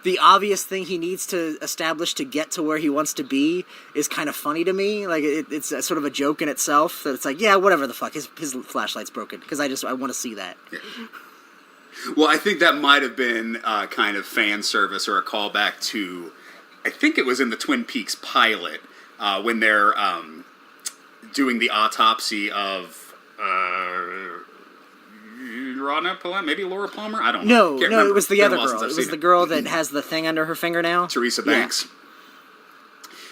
S3: the obvious thing he needs to establish to get to where he wants to be is kind of funny to me. Like, it's a sort of a joke in itself, that it's like, yeah, whatever the fuck, his flashlight's broken, because I want to see that.
S2: Yeah. Well, I think that might have been kind of fan service or a callback to, I think it was in the Twin Peaks pilot, when they're doing the autopsy of Rana Palmer, maybe Laura Palmer? I don't know.
S3: No, it was the other girl. It was the girl that has the thing under her fingernail.
S2: Teresa Banks.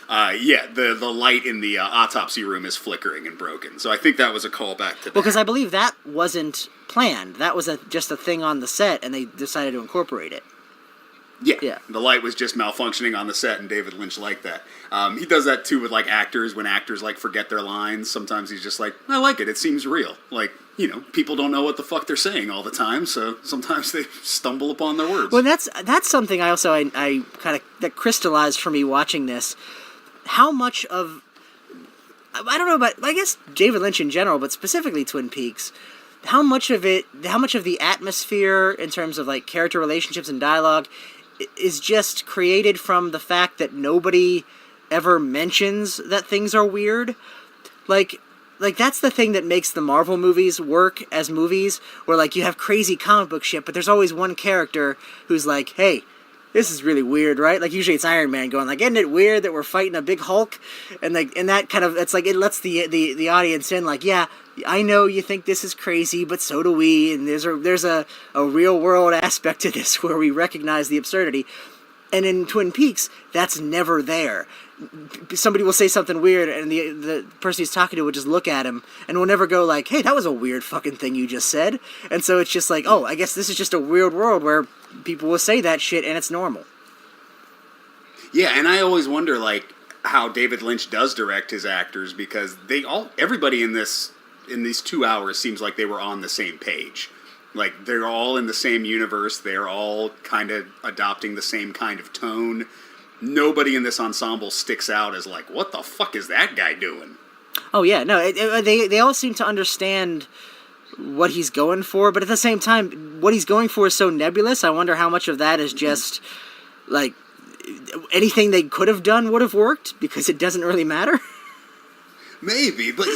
S2: Yeah, the light in the autopsy room is flickering and broken. So I think that was a callback to that.
S3: Well, because I believe that wasn't planned. That was just a thing on the set, and they decided to incorporate it.
S2: Yeah. The light was just malfunctioning on the set, and David Lynch liked that. He does that, too, with, like, actors. When actors, like, forget their lines, sometimes he's just like, I like it. It seems real. Like, people don't know what the fuck they're saying all the time, so sometimes they stumble upon their words.
S3: Well, that's something I kind of, that crystallized for me watching this. How much of, I don't know about, I guess David Lynch in general, but specifically Twin Peaks, how much of the atmosphere in terms of like character relationships and dialogue is just created from the fact that nobody ever mentions that things are weird? Like that's the thing that makes the Marvel movies work as movies, where like you have crazy comic book shit, but there's always one character who's like, hey, this is really weird, right? Like, usually it's Iron Man going, like, isn't it weird that we're fighting a big Hulk? And, like, and that kind of, it's like, it lets the audience in, like, yeah, I know you think this is crazy, but so do we, and there's a real-world aspect to this where we recognize the absurdity. And in Twin Peaks, that's never there. Somebody will say something weird, and the person he's talking to will just look at him, and will never go like, hey, that was a weird fucking thing you just said. And so it's just like, oh, I guess this is just a weird world where people will say that shit, and it's normal.
S2: Yeah, and I always wonder, like, how David Lynch does direct his actors, because everybody in these 2 hours seems like they were on the same page. Like, they're all in the same universe, they're all kind of adopting the same kind of tone. Nobody in this ensemble sticks out as like, what the fuck is that guy doing?
S3: Oh yeah, no, they all seem to understand what he's going for, but at the same time, what he's going for is so nebulous. I wonder how much of that is just like anything they could have done would have worked because it doesn't really matter.
S2: Maybe, but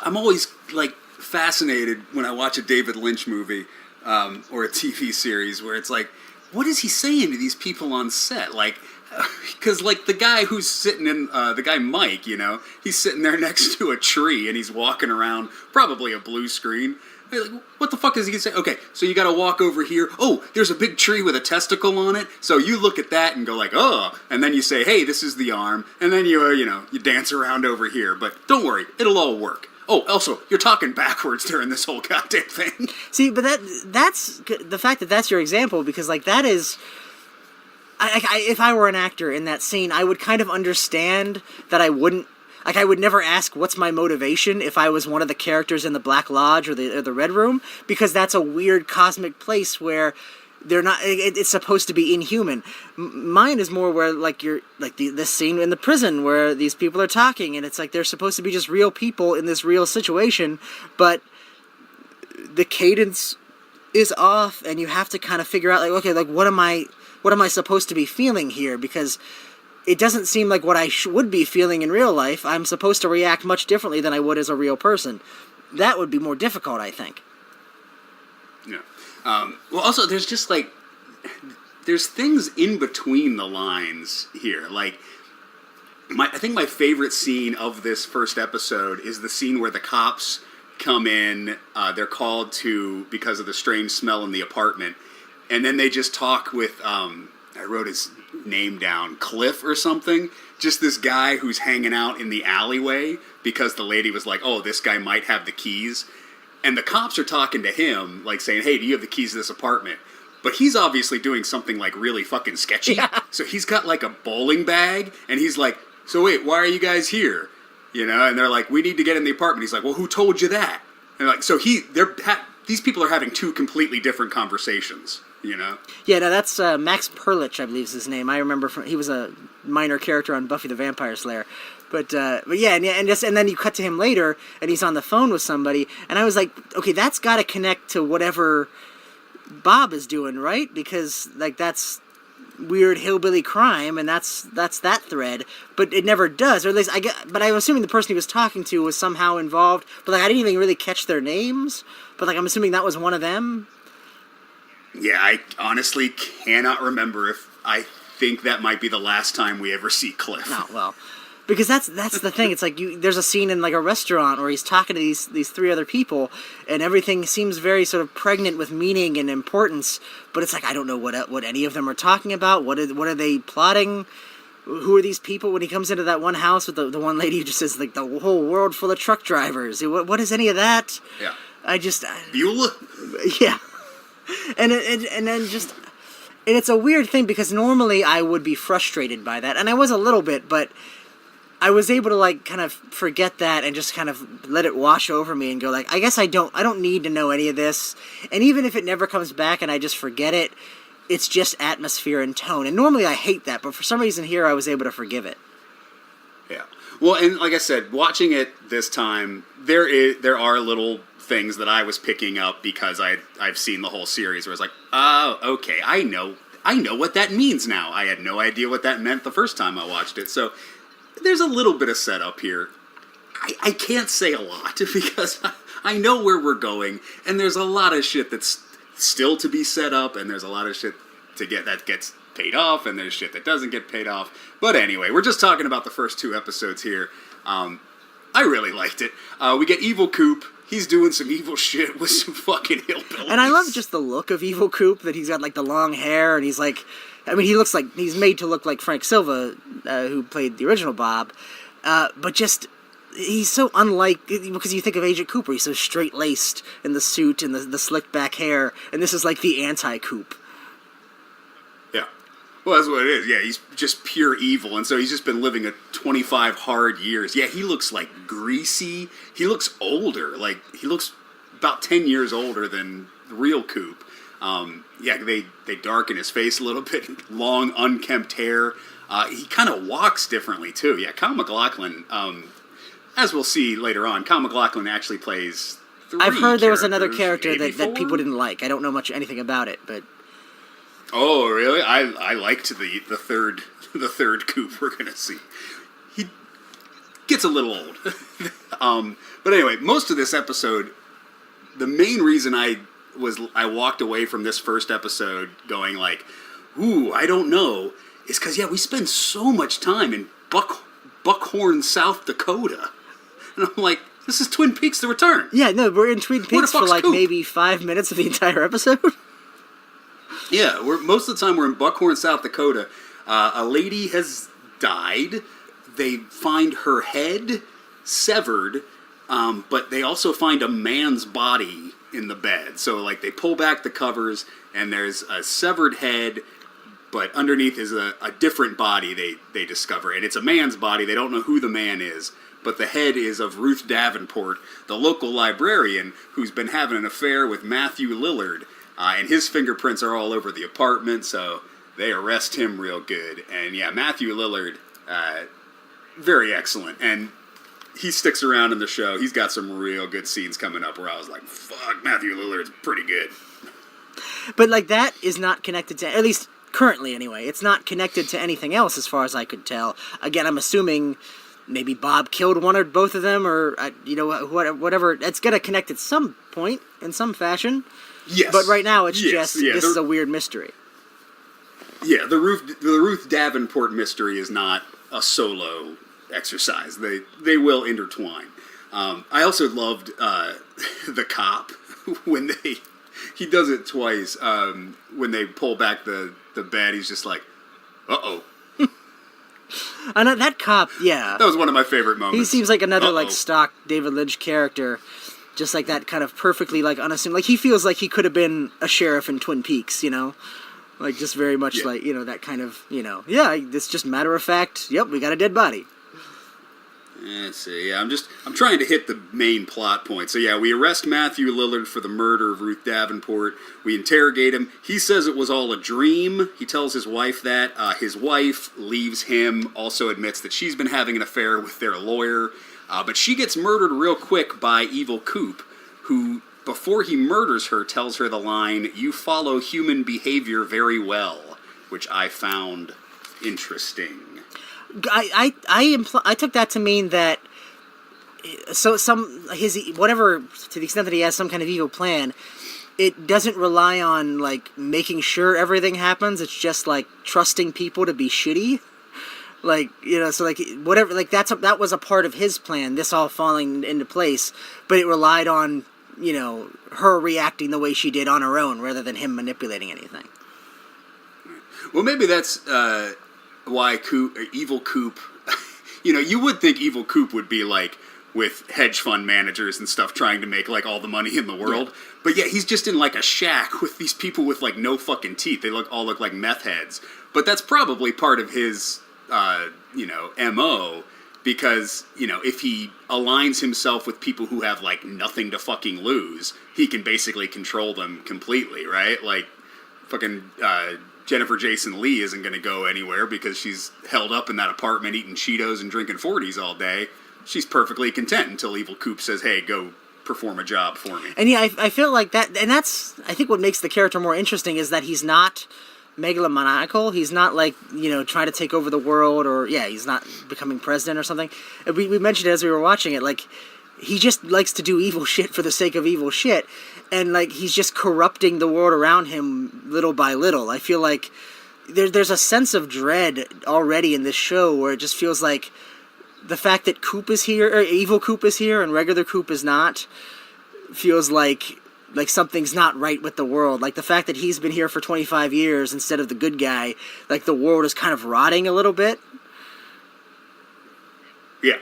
S2: I'm always like fascinated when I watch a David Lynch movie or a TV series where it's like, what is he saying to these people on set? Like, because like the guy who's sitting in the guy Mike, he's sitting there next to a tree and he's walking around, probably a blue screen. Like, what the fuck is he saying? Okay, so you got to walk over here. Oh, there's a big tree with a testicle on it. So you look at that and go like, oh, and then you say, hey, this is the arm, and then you dance around over here. But don't worry, it'll all work. Oh, also, you're talking backwards during this whole goddamn thing.
S3: See, but that's the fact that that's your example, because like that is. If I were an actor in that scene, I would kind of understand that I wouldn't. Like, I would never ask what's my motivation if I was one of the characters in the Black Lodge or the Red Room, because that's a weird cosmic place where they're not. It's supposed to be inhuman. Mine is more where like you're like this scene in the prison where these people are talking, and it's like they're supposed to be just real people in this real situation, but the cadence is off, and you have to kind of figure out like, okay, like what am I supposed to be feeling here? Because it doesn't seem like what I would be feeling in real life. I'm supposed to react much differently than I would as a real person. That would be more difficult, I think.
S2: Yeah. Well, also, there's just like, there's things in between the lines here. Like, I think my favorite scene of this first episode is the scene where the cops come in. They're called to because of the strange smell in the apartment. And then they just talk with, I wrote his name down, Cliff or something. Just this guy who's hanging out in the alleyway because the lady was like, oh, this guy might have the keys. And the cops are talking to him, like saying, hey, do you have the keys to this apartment? But he's obviously doing something like really fucking sketchy. Yeah. So he's got like a bowling bag, and he's like, so wait, why are you guys here? You know, and they're like, we need to get in the apartment. He's like, well, who told you that? And like, so these people are having two completely different conversations. You know?
S3: Yeah, no, that's Max Perlich, I believe is his name. I remember he was a minor character on Buffy the Vampire Slayer. But yeah, and then you cut to him later, and he's on the phone with somebody, and I was like, okay, that's got to connect to whatever Bob is doing, right? Because like that's weird hillbilly crime, and that's that thread. But it never does, or at least But I'm assuming the person he was talking to was somehow involved. But like I didn't even really catch their names. But like I'm assuming that was one of them.
S2: Yeah, I honestly cannot remember if I think that might be the last time we ever see Cliff.
S3: Oh, well, because that's the thing. It's like there's a scene in like a restaurant where he's talking to these three other people, and everything seems very sort of pregnant with meaning and importance. But it's like I don't know what any of them are talking about. What are they plotting? Who are these people? When he comes into that one house with the one lady who just says like the whole world full of truck drivers. What is any of that?
S2: Yeah.
S3: Bueller? Yeah. And then it's a weird thing because normally I would be frustrated by that, and I was a little bit, but I was able to like kind of forget that and just kind of let it wash over me and go like, I guess I don't need to know any of this, and even if it never comes back and I just forget it, it's just atmosphere and tone. And normally I hate that, but for some reason here I was able to forgive it.
S2: Yeah. Well, and like I said, watching it this time, there are little things that I was picking up because I've seen the whole series where it's like, oh, okay, I know what that means now. I had no idea what that meant the first time I watched it. So there's a little bit of setup here. I can't say a lot because I know where we're going, and there's a lot of shit that's still to be set up, and there's a lot of shit that gets paid off, and there's shit that doesn't get paid off. But anyway, we're just talking about the first two episodes here. I really liked it. We get Evil Coop. He's doing some evil shit with some fucking hillbillies.
S3: And I love just the look of Evil Coop, that he's got like the long hair, and he's like, I mean, he looks like, he's made to look like Frank Silva, who played the original Bob, but just, he's so unlike, because you think of Agent Cooper, he's so straight-laced in the suit and the slicked back hair, and this is like the anti-Coop.
S2: Yeah. Well, that's what it is. Yeah, he's just pure evil, and so he's just been living 25 hard years. Yeah, he looks like greasy. He looks older. Like, he looks about 10 years older than the real Coop. Yeah, they darken his face a little bit. Long, unkempt hair. He kind of walks differently, too. Yeah, Kyle MacLachlan, as we'll see later on, Kyle MacLachlan actually plays
S3: I've heard there was another character that people didn't like. I don't know anything about it, but...
S2: Oh, really? I liked the third Coop we're gonna see. He gets a little old. But anyway, most of this episode, the main reason I walked away from this first episode going like, ooh, I don't know, is because we spend so much time in Buckhorn, South Dakota, and I'm like, this is Twin Peaks: The Return.
S3: Yeah, no, we're in Twin Peaks for like Coop? Maybe 5 minutes of the entire episode.
S2: Yeah, most of the time we're in Buckhorn, South Dakota. A lady has died. They find her head severed, but they also find a man's body in the bed. So, like, they pull back the covers, and there's a severed head, but underneath is a different body they discover. And it's a man's body. They don't know who the man is, but the head is of Ruth Davenport, the local librarian who's been having an affair with Matthew Lillard. And his fingerprints are all over the apartment, so they arrest him real good. And yeah, Matthew Lillard, very excellent. And he sticks around in the show. He's got some real good scenes coming up where I was like, fuck, Matthew Lillard's pretty good.
S3: But, like, that is not connected to, at least currently anyway, it's not connected to anything else as far as I could tell. Again, I'm assuming maybe Bob killed one or both of them, or, whatever. It's going to connect at some point, in some fashion.
S2: Yes.
S3: But right now, it's this is a weird mystery.
S2: Yeah, the Ruth Davenport mystery is not a solo exercise. They will intertwine. I also loved the cop when he does it twice. When they pull back the bed, he's just like, uh-oh.
S3: And that cop, yeah.
S2: That was one of my favorite moments.
S3: He seems like another, like, stock David Lynch character. Just like that kind of perfectly, like, unassuming. Like, he feels like he could have been a sheriff in Twin Peaks, you know? Like, just very much like, that kind of, yeah, it's just matter of fact, yep, we got a dead body.
S2: Let's see, yeah, I'm trying to hit the main plot point. So yeah, we arrest Matthew Lillard for the murder of Ruth Davenport. We interrogate him. He says it was all a dream. He tells his wife that. His wife leaves him, also admits that she's been having an affair with their lawyer. But she gets murdered real quick by Evil Coop, who, before he murders her, tells her the line, "You follow human behavior very well," which I found interesting.
S3: I took that to mean that to the extent that he has some kind of evil plan, it doesn't rely on, like, making sure everything happens. It's just, like, trusting people to be shitty. Like, so, like, whatever, like, that was a part of his plan, this all falling into place, but it relied on, her reacting the way she did on her own, rather than him manipulating anything.
S2: Well, maybe that's, why Evil Coop, you would think Evil Coop would be, like, with hedge fund managers and stuff trying to make, like, all the money in the world. Yeah. But yeah, he's just in, like, a shack with these people with, like, no fucking teeth. They all look like meth heads. But that's probably part of his, MO, because, if he aligns himself with people who have, like, nothing to fucking lose, he can basically control them completely, right? Like, fucking, Jennifer Jason Leigh isn't going to go anywhere because she's held up in that apartment eating Cheetos and drinking 40s all day. She's perfectly content until Evil Coop says, hey, go perform a job for me.
S3: And yeah, I feel like that, and that's, I think what makes the character more interesting is that he's not megalomaniacal. He's not, like, trying to take over the world, or, he's not becoming president or something. We mentioned it as we were watching it, like, he just likes to do evil shit for the sake of evil shit. And, like, he's just corrupting the world around him little by little. I feel like there's a sense of dread already in this show where it just feels like the fact that Coop is here, or Evil Coop is here, and regular Coop is not, feels like something's not right with the world. Like, the fact that he's been here for 25 years instead of the good guy, like, the world is kind of rotting a little bit.
S2: Yeah.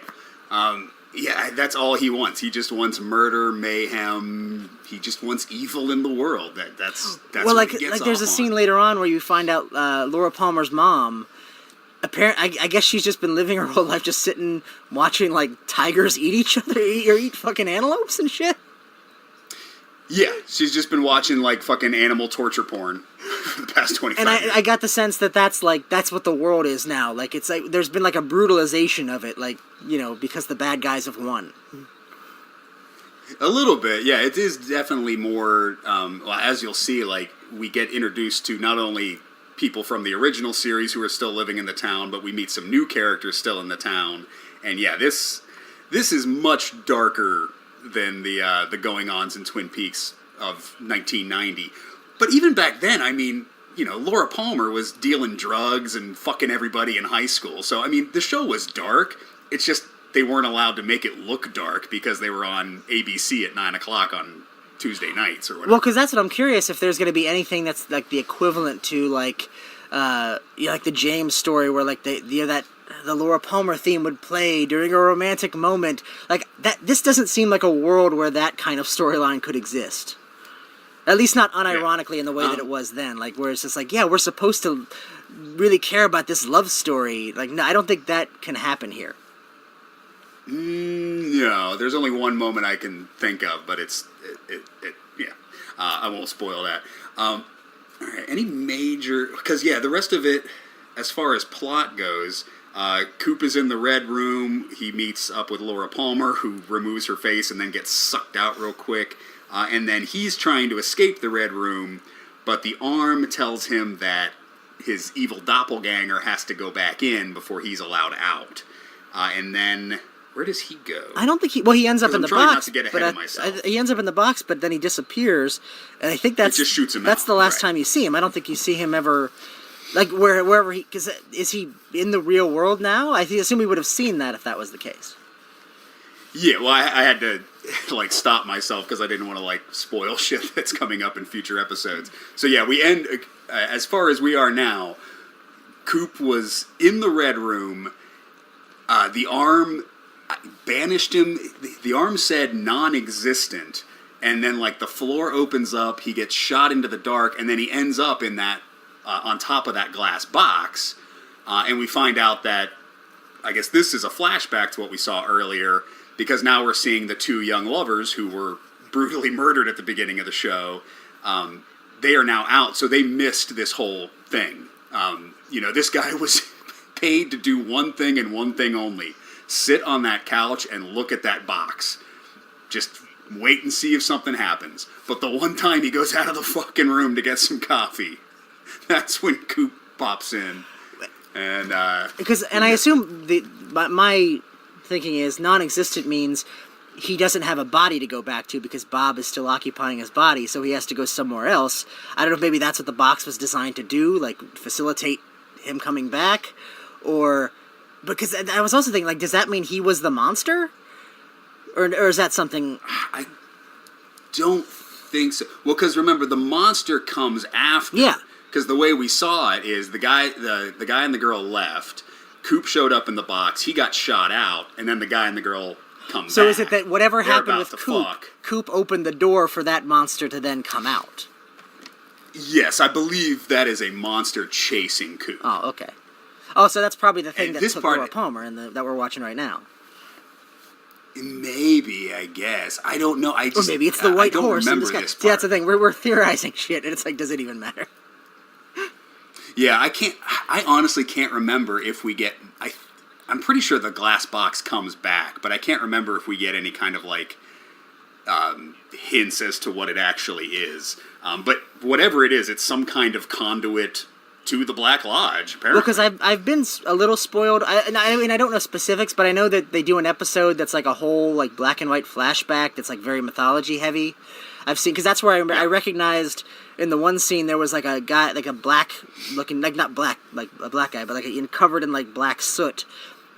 S2: Yeah, that's all he wants. He just wants murder, mayhem. He just wants evil in the world. That's
S3: well,
S2: what he gets
S3: like there's
S2: off
S3: a scene
S2: on.
S3: later on where you find out Laura Palmer's mom. I guess she's just been living her whole life just sitting watching, like, tigers eat each other or eat fucking antelopes and shit.
S2: Yeah, she's just been watching, like, fucking animal torture porn for the past 25 years.
S3: And I got the sense that that's what the world is now. Like, it's like there's been, like, a brutalization of it, like, because the bad guys have won.
S2: A little bit, yeah. It is definitely more, as you'll see, like, we get introduced to not only people from the original series who are still living in the town, but we meet some new characters still in the town. And yeah, this is much darker than the going-ons in Twin Peaks of 1990. But even back then, I mean, Laura Palmer was dealing drugs and fucking everybody in high school. So, I mean, the show was dark. It's just they weren't allowed to make it look dark because they were on ABC at 9 o'clock on Tuesday nights or whatever.
S3: Well, because that's what I'm curious if there's going to be anything that's, like, the equivalent to, like, like the James story where, like, that the Laura Palmer theme would play during a romantic moment. Like, that, this doesn't seem like a world where that kind of storyline could exist. At least not unironically in the way that it was then. Like, where it's just like, yeah, we're supposed to really care about this love story. Like, no, I don't think that can happen here.
S2: No, there's only one moment I can think of, but I won't spoil that. All right, any major... Because, the rest of it, as far as plot goes, Coop is in the Red Room. He meets up with Laura Palmer, who removes her face and then gets sucked out real quick. And then he's trying to escape the Red Room, but the arm tells him that his evil doppelganger has to go back in before he's allowed out. And then, where does he go?
S3: I don't think he ends up in the box. I'm trying
S2: not to get ahead of myself.
S3: He ends up in the box, but then he disappears, and I think it
S2: just shoots him
S3: that's
S2: out.
S3: The last time you see him. I don't think you see him ever, like, wherever he... Because is he in the real world now? I assume we would have seen that if that was the case.
S2: Yeah, well, I had to, stop myself because I didn't want to, spoil shit that's coming up in future episodes. So, we end, as far as we are now, Coop was in the Red Room. The arm banished him. The arm said non-existent. And then, the floor opens up, he gets shot into the dark, and then he ends up in that, on top of that glass box. And we find out that, I guess this is a flashback to what we saw earlier, because now we're seeing the two young lovers who were brutally murdered at the beginning of the show. They are now out, so they missed this whole thing. This guy was paid to do one thing and one thing only. Sit on that couch and look at that box. Just wait and see if something happens. But the one time he goes out of the fucking room to get some coffee, that's when Coop pops in. And
S3: I assume my thinking is non-existent means he doesn't have a body to go back to because Bob is still occupying his body, so he has to go somewhere else. I don't know if maybe that's what the box was designed to do, facilitate him coming back, or because I was also thinking, does that mean he was the monster, or is that something?
S2: I don't think so. Well, because remember, the monster comes after.
S3: Yeah.
S2: Because the way we saw it is the guy and the girl left. Coop showed up in the box. He got shot out, and then the guy and the girl come back.
S3: So is it that whatever happened with Coop,
S2: fuck.
S3: Coop opened the door for that monster to then come out?
S2: Yes, I believe that is a monster chasing Coop.
S3: Oh, okay. Oh, so that's probably the thing
S2: and
S3: that took Laura Palmer that we're watching right now.
S2: Maybe, I guess. I don't know.
S3: Or maybe it's the white horse.
S2: I don't remember this part.
S3: See, that's the thing. We're theorizing shit, and it's does it even matter?
S2: Yeah, I honestly can't remember if we get... I'm pretty sure the glass box comes back, but I can't remember if we get any kind of, hints as to what it actually is. But whatever it is, it's some kind of conduit to the Black Lodge, apparently.
S3: Well, because I've been a little spoiled. I mean, I don't know specifics, but I know that they do an episode that's a whole, black and white flashback that's, very mythology heavy. I've seen, because that's where I recognized in the one scene there was a guy, a black looking, not black, a black guy, but covered in black soot.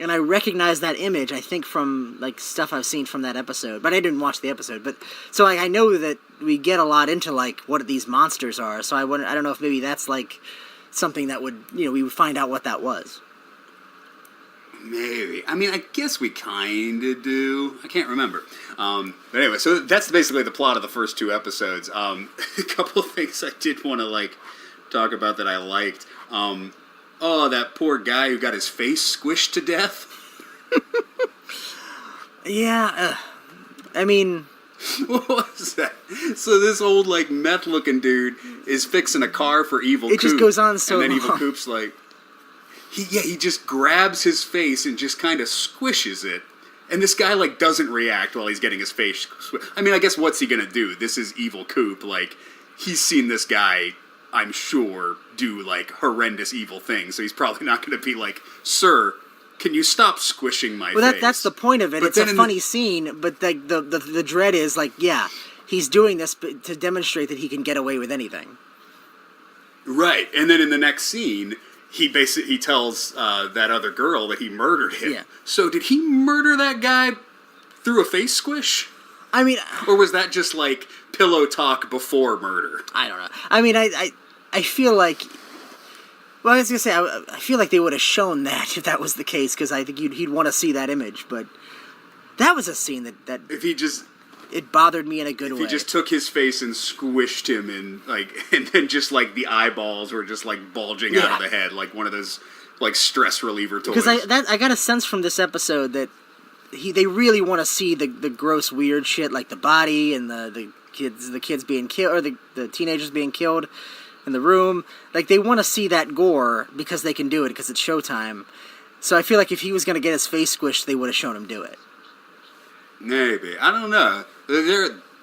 S3: And I recognized that image, I think, from stuff I've seen from that episode. But I didn't watch the episode. But so I know that we get a lot into what these monsters are. So I don't know if maybe that's something that would, we would find out what that was.
S2: Maybe. I mean, I guess we kind of do. I can't remember. But anyway, so that's basically the plot of the first two episodes. A couple of things I did want to, talk about that I liked. That poor guy who got his face squished to death.
S3: Yeah. I mean...
S2: What was that? So this old, meth-looking dude is fixing a car for Evil Coop.
S3: It just goes on so long.
S2: And then Evil Coop's he just grabs his face and just kind of squishes it. And this guy, doesn't react while he's getting his face squished. I mean, I guess what's he gonna do? This is Evil Coop. He's seen this guy, I'm sure, do, horrendous evil things. So he's probably not gonna be sir, can you stop squishing my face?
S3: Well, that's the point of it. But it's a funny scene, but the dread is, yeah, he's doing this to demonstrate that he can get away with anything.
S2: Right. And then in the next scene... He tells that other girl that he murdered him.
S3: Yeah.
S2: So did he murder that guy through a face squish?
S3: I mean...
S2: Or was that just, pillow talk before murder?
S3: I don't know. I mean, I feel like Well, I was gonna say, I feel like they would have shown that if that was the case, because I think he'd want to see that image. But that was a scene that
S2: If he just
S3: it bothered me in a good
S2: if
S3: way.
S2: he just took his face and squished him and and then just like the eyeballs were just like bulging out of the head like one of those like stress reliever toys.
S3: Because I got a sense from this episode that they really want to see the gross weird shit, like the body and the kids being killed, or the teenagers being killed in the room. Like, they want to see that gore because they can do it because it's Showtime. So I feel like if he was going to get his face squished, they would have shown him do it.
S2: Maybe. I don't know.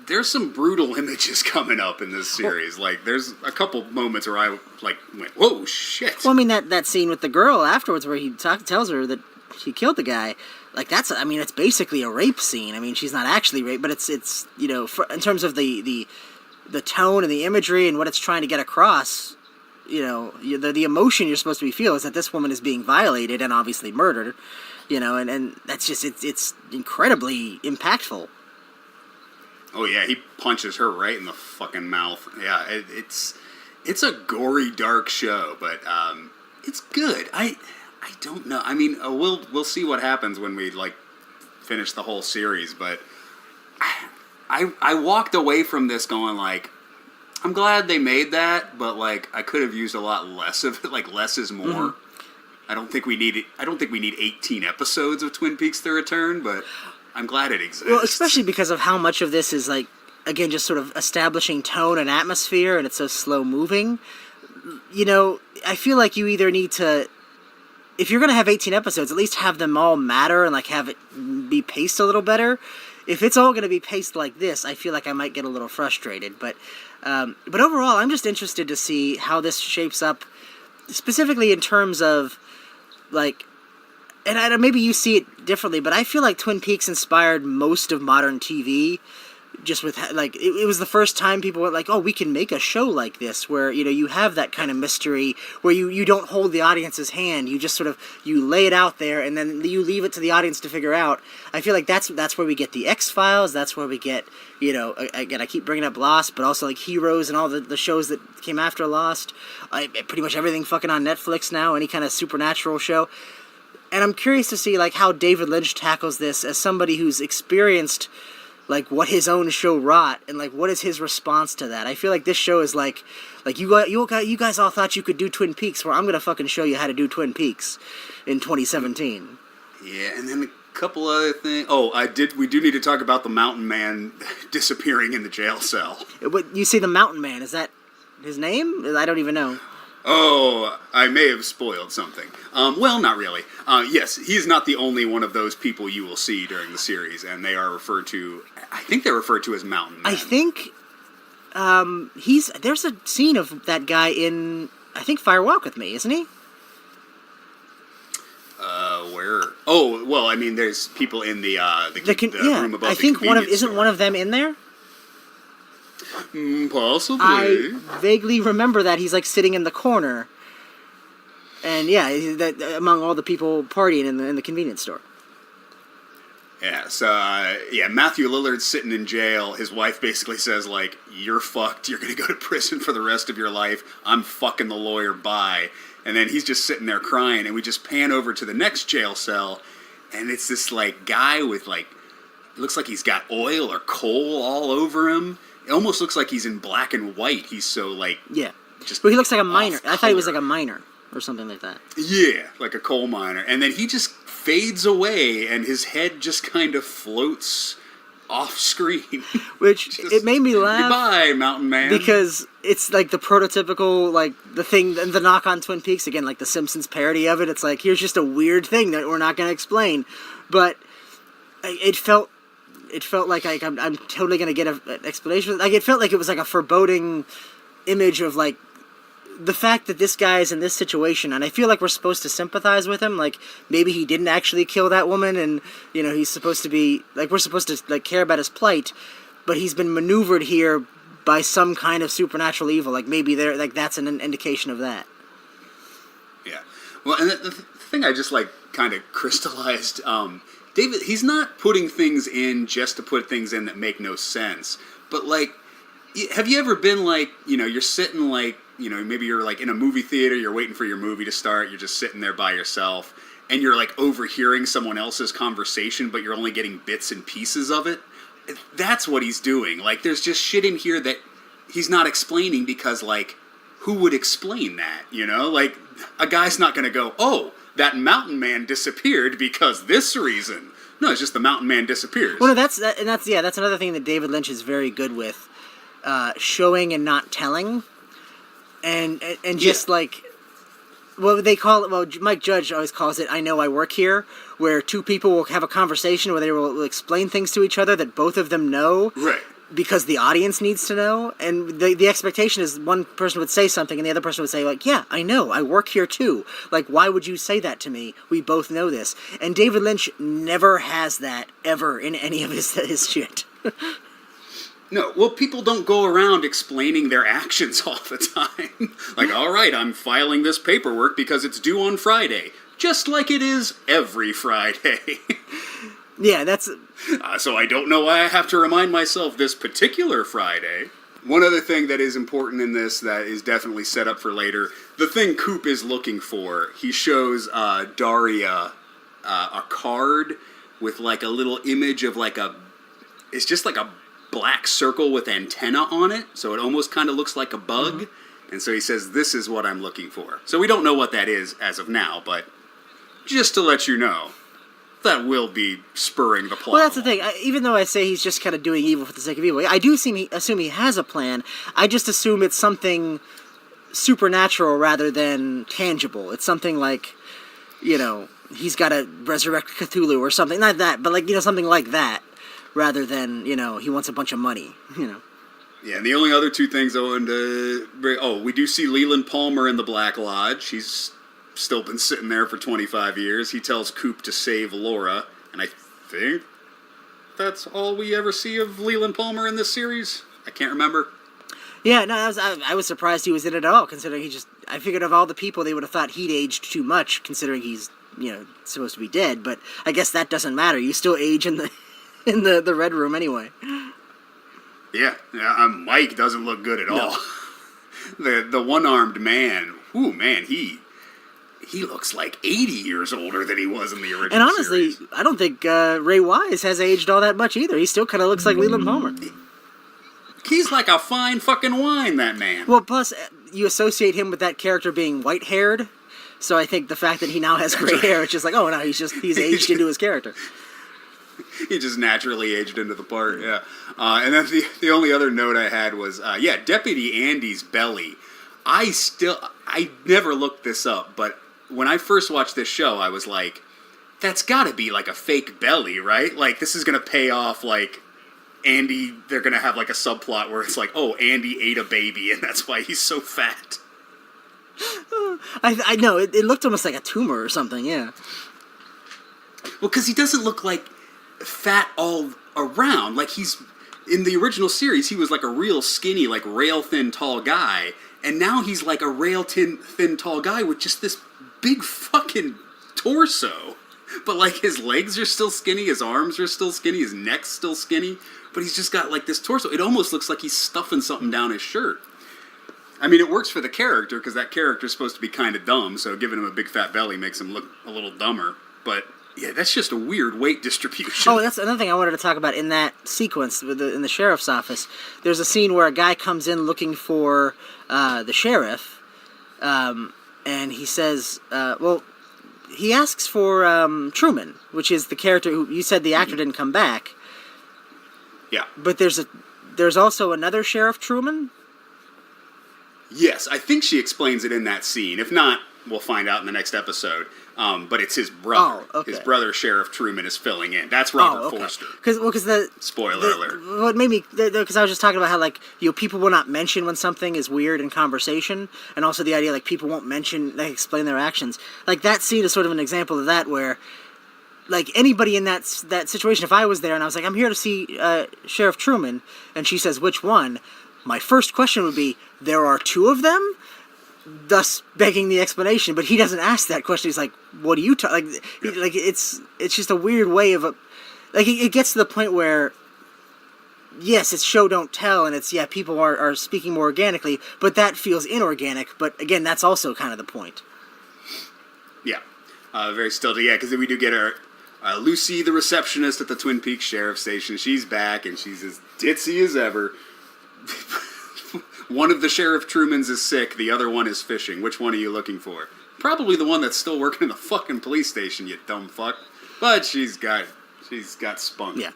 S2: There's some brutal images coming up in this series. Like, there's a couple moments where I like went, "Whoa, shit!"
S3: Well, I mean that scene with the girl afterwards, where he tells her that he killed the guy. Like, it's basically a rape scene. I mean, she's not actually raped, but it's in terms of the tone and the imagery and what it's trying to get across. The emotion you're supposed to be feeling is that this woman is being violated and obviously murdered. And that's just it's incredibly impactful.
S2: Oh yeah, he punches her right in the fucking mouth. Yeah, it's a gory, dark show, but it's good. I don't know. I mean, we'll see what happens when we like finish the whole series, but I walked away from this going like, I'm glad they made that, but like I could have used a lot less of it. Like, less is more. Mm-hmm. I don't think we need 18 episodes of Twin Peaks: The Return, but I'm glad it exists.
S3: Well, especially because of how much of this is, like, again, just sort of establishing tone and atmosphere, and it's so slow moving. I feel like you either need to, if you're going to have 18 episodes, at least have them all matter and, like, have it be paced a little better. If it's all going to be paced like this, I feel like I might get a little frustrated. But overall, I'm just interested to see how this shapes up, specifically in terms of, like, and maybe you see it differently, but I feel like Twin Peaks inspired most of modern TV. Just with, like, it was the first time people went like, oh, we can make a show like this, where, you have that kind of mystery, where you don't hold the audience's hand, you just sort of, you lay it out there, and then you leave it to the audience to figure out. I feel like that's where we get the X-Files, that's where we get, again, I keep bringing up Lost, but also, like, Heroes and all the shows that came after Lost, pretty much everything fucking on Netflix now, any kind of supernatural show. And I'm curious to see, like, how David Lynch tackles this as somebody who's experienced, like, what his own show wrought, and, like, what is his response to that. I feel like this show is like you guys all thought you could do Twin Peaks, where I'm gonna fucking show you how to do Twin Peaks in 2017.
S2: Yeah, and then a couple other things. Oh, we do need to talk about the Mountain Man disappearing in the jail cell.
S3: What, you say the Mountain Man, is that his name? I don't even know.
S2: Oh, I may have spoiled something. Well, not really. Yes, he's not the only one of those people you will see during the series, and they are referred to, I think they're referred to as Mountain Men.
S3: I think there's a scene of that guy in, I think, Fire Walk with Me, isn't he?
S2: Where? Oh, well, I mean, there's people in the room above.
S3: I think isn't one of them in there?
S2: Possibly.
S3: I vaguely remember that he's, like, sitting in the corner, and that among all the people partying in the convenience store.
S2: Yeah, so Matthew Lillard's sitting in jail. His wife basically says, like, "You're fucked. You're gonna go to prison for the rest of your life. I'm fucking the lawyer. Bye." And then he's just sitting there crying, and we just pan over to the next jail cell, and it's this, like, guy with, like, it looks like he's got oil or coal all over him. It almost looks like he's in black and white. He's so, like...
S3: Yeah.
S2: Just
S3: but he looks like a miner.
S2: Color.
S3: I thought he was like a miner or something like that.
S2: Yeah, like a coal miner. And then he just fades away, and his head just kind of floats off screen.
S3: Which, it made me laugh.
S2: Goodbye, Mountain Man.
S3: Because it's like the prototypical, like, the thing, the knock on Twin Peaks, again, like the Simpsons parody of it. It's like, here's just a weird thing that we're not going to explain. But it felt like I'm totally going to get an explanation. Like, it felt like it was like a foreboding image of, like, the fact that this guy is in this situation, and I feel like we're supposed to sympathize with him. Like, maybe he didn't actually kill that woman, and, he's supposed to be, like, we're supposed to, like, care about his plight, but he's been maneuvered here by some kind of supernatural evil. Like, maybe that's an indication of that.
S2: Yeah. Well, and the thing I just, like, kind of crystallized, David, he's not putting things in just to put things in that make no sense. But, like, have you ever been, like, you're sitting, like, maybe you're like in a movie theater, you're waiting for your movie to start, you're just sitting there by yourself, and you're like overhearing someone else's conversation, but you're only getting bits and pieces of it. That's what he's doing. Like, there's just shit in here that he's not explaining because, like, who would explain that, Like, a guy's not going to go, oh, that mountain man disappeared because this reason. No, it's just the mountain man disappears.
S3: Well, no, that's another thing that David Lynch is very good with, showing and not telling, and just like, well, they call it. Well, Mike Judge always calls it "I know I work here," where two people will have a conversation where they will explain things to each other that both of them know,
S2: right?
S3: Because the audience needs to know, and the expectation is one person would say something and the other person would say, like, yeah, I know, I work here too. Like, why would you say that to me? We both know this. And David Lynch never has that ever in any of his shit.
S2: No, well, people don't go around explaining their actions all the time. Like, all right, I'm filing this paperwork because it's due on Friday. Just like it is every Friday.
S3: Yeah, that's...
S2: So I don't know why I have to remind myself this particular Friday. One other thing that is important in this that is definitely set up for later, the thing Coop is looking for, he shows Daria a card with like a little image of like it's just like a black circle with antenna on it, so it almost kind of looks like a bug. Mm-hmm. And so he says, this is what I'm looking for. So we don't know what that is as of now, but just to let you know, that will be spurring the plot.
S3: Well, that's the thing. Even though I say he's just kind of doing evil for the sake of evil, I do assume he has a plan. I just assume it's something supernatural rather than tangible. It's something like, he's got to resurrect Cthulhu or something. Not that, but like, something like that, rather than, he wants a bunch of money,
S2: Yeah, and the only other two things I wanted to... we do see Leland Palmer in the Black Lodge. He's still been sitting there for 25 years. He tells Coop to save Laura, and I think that's all we ever see of Leland Palmer in this series. I can't remember.
S3: Yeah, no, I was surprised he was in it at all, considering I figured of all the people, they would have thought he'd aged too much, considering he's, supposed to be dead, but I guess that doesn't matter. You still age in the Red Room anyway.
S2: Yeah, Mike doesn't look good at all. The one-armed man, he looks like 80 years older than he was in the original
S3: And honestly,
S2: series.
S3: I don't think Ray Wise has aged all that much either. He still kind of looks like Leland Palmer.
S2: He's like a fine fucking wine, that man.
S3: Well, plus, you associate him with that character being white-haired, so I think the fact that he now has gray hair, it's just like, oh, no, he's aged into his character.
S2: He just naturally aged into the part, yeah. And then the only other note I had was, Deputy Andy's belly. I never looked this up, but when I first watched this show, I was like, that's gotta be like a fake belly, right? Like, this is gonna pay off, like, Andy, they're gonna have like a subplot where it's like, oh, Andy ate a baby, and that's why he's so fat.
S3: I know, it looked almost like a tumor or something, yeah.
S2: Well, because he doesn't look like fat all around. Like, in the original series, he was like a real skinny, like rail-thin tall guy, and now he's like a rail-thin tall guy with just this big fucking torso. But like, his legs are still skinny, his arms are still skinny, his neck's still skinny, but he's just got like this torso. It almost looks like he's stuffing something down his shirt. I mean, it works for the character, because that character's supposed to be kind of dumb, so giving him a big fat belly makes him look a little dumber. But yeah, that's just a weird weight distribution.
S3: Oh, that's another thing I wanted to talk about in that sequence in the sheriff's office. There's a scene where a guy comes in looking for the sheriff, and he says, he asks for Truman, which is the character who you said the actor didn't come back.
S2: Yeah.
S3: But there's also another Sheriff Truman?
S2: Yes, I think she explains it in that scene. If not, we'll find out in the next episode. But it's his brother.
S3: Oh, okay.
S2: His brother, Sheriff Truman, is filling in. That's Robert Forster.
S3: Because
S2: Spoiler alert.
S3: What made me, because I was just talking about how people will not mention when something is weird in conversation, and also the idea people won't explain their actions. Like, that scene is sort of an example of that, where anybody in that situation, if I was there and I was like, I'm here to see Sheriff Truman, and she says, which one? My first question would be, there are two of them? Thus begging the explanation, but he doesn't ask that question. He's like, what do you it's just a weird way of it gets to the point where yes, it's show don't tell, and it's people are speaking more organically, but that feels inorganic. But again, that's also kind of the point.
S2: Yeah, very stilted. Yeah, because we do get our Lucy, the receptionist at the Twin Peaks Sheriff Station. She's back, and she's as ditzy as ever. One of the Sheriff Trumans is sick, the other one is fishing. Which one are you looking for? Probably the one that's still working in the fucking police station, you dumb fuck. But she's got spunk.
S3: Yeah.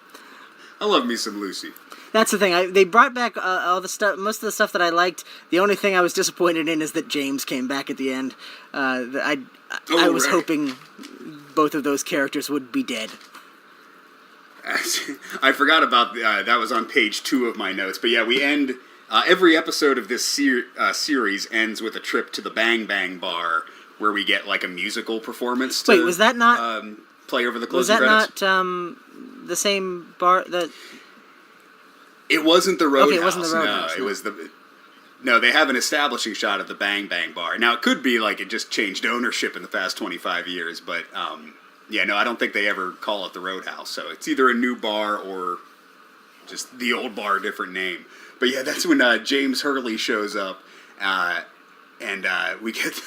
S2: I love me some Lucy.
S3: That's the thing. They brought back all the stuff, most of the stuff that I liked. The only thing I was disappointed in is that James came back at the end. I was hoping both of those characters would be dead.
S2: I forgot about that. Was on page 2 of my notes. But yeah, we end every episode of this series ends with a trip to the Bang Bang Bar, where we get like a musical performance.
S3: Wait, was that not
S2: play over the closing
S3: credits? Was that
S2: credits?
S3: not the same bar that?
S2: It wasn't the Roadhouse.
S3: Okay, it wasn't the Roadhouse.
S2: No, it was the. No, they have an establishing shot of the Bang Bang Bar. Now, it could be like it just changed ownership in the past 25 years, but yeah, no, I don't think they ever call it the Roadhouse. So it's either a new bar or just the old bar, different name. But yeah, that's when James Hurley shows up, and we get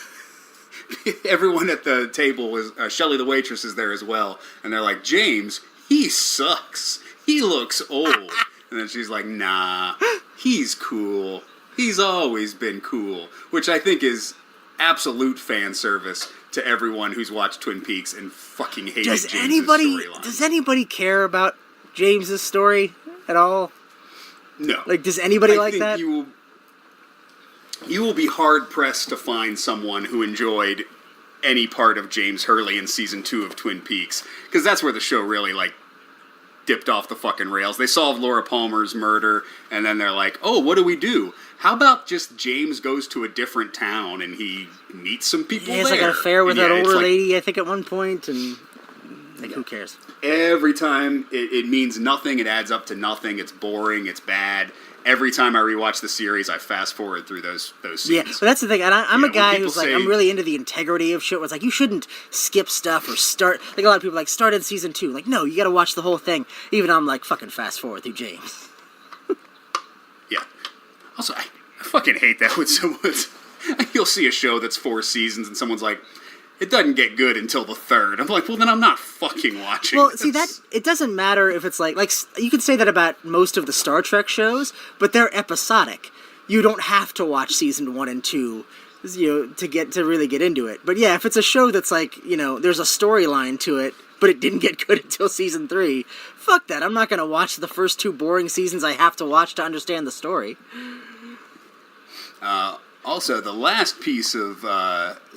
S2: everyone at the table. Shelley, the waitress, is there as well, and they're like, James, he sucks. He looks old. And then she's like, nah, he's cool. He's always been cool. Which I think is absolute fan service to everyone who's watched Twin Peaks and fucking hated James's storyline.
S3: Does anybody care about James's story at all?
S2: No.
S3: Like, does anybody like that?
S2: You will be hard-pressed to find someone who enjoyed any part of James Hurley in Season 2 of Twin Peaks. Because that's where the show really, dipped off the fucking rails. They solved Laura Palmer's murder, and then they're like, oh, what do we do? How about just James goes to a different town and he meets some people there?
S3: He has like an affair with that older lady, I think, at one point, and who cares?
S2: Every time it means nothing, it adds up to nothing, it's boring, it's bad. Every time I rewatch the series, I fast forward through those scenes.
S3: Yeah, but that's the thing. And I'm a guy who's like, I'm really into the integrity of shit. Where it's like, you shouldn't skip stuff or start. Like a lot of people start in season 2. Like, no, you got to watch the whole thing. Even I'm like, fucking fast forward through James.
S2: Yeah. Also, I fucking hate that when someone's. You'll see a show that's 4 seasons and someone's like, it doesn't get good until the 3rd. I'm like, well, then I'm not fucking watching.
S3: Well, see, that it doesn't matter if it's like you can say that about most of the Star Trek shows, but they're episodic. You don't have to watch season 1 and 2, to really get into it. But yeah, if it's a show that's there's a storyline to it, but it didn't get good until season 3, fuck that. I'm not going to watch the first 2 boring seasons I have to watch to understand the story.
S2: Also, the last piece of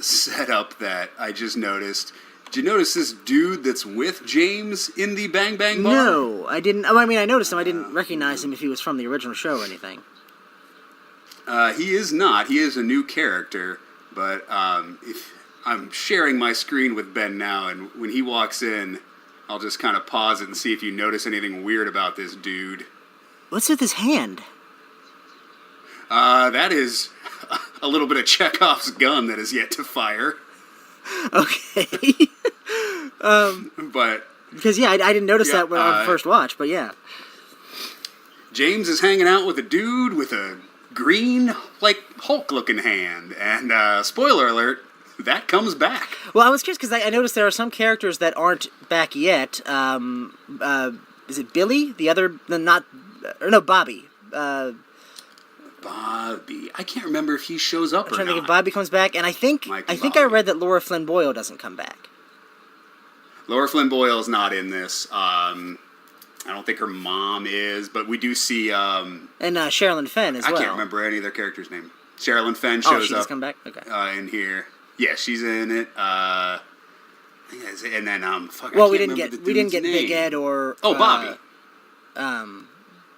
S2: setup that I just noticed, did you notice this dude that's with James in the Bang Bang Bar?
S3: No, I didn't. I mean, I noticed him. I didn't recognize him if he was from the original show or anything.
S2: He is not. He is a new character, but if I'm sharing my screen with Ben now, and when he walks in, I'll just kind of pause it and see if you notice anything weird about this dude.
S3: What's with his hand?
S2: That is a little bit of Chekhov's gun that is yet to fire.
S3: Okay.
S2: But
S3: because I didn't notice that when on the first watch, but yeah.
S2: James is hanging out with a dude with a green, Hulk-looking hand, and spoiler alert, that comes back.
S3: Well, I was curious because I noticed there are some characters that aren't back yet. Is it Billy? Bobby.
S2: Bobby. I can't remember if he shows up or not. I'm
S3: trying to think if Bobby comes back, and I think I read that Laura Flynn Boyle doesn't come back.
S2: Laura Flynn Boyle's not in this. I don't think her mom is, but we do see... and
S3: Sherilyn Fenn as well.
S2: I can't remember any of their characters' name. Sherilyn Fenn shows up.
S3: She just come back? Okay.
S2: In here. Yeah, she's in it. And then,
S3: we didn't get Big Ed or...
S2: Oh, Bobby.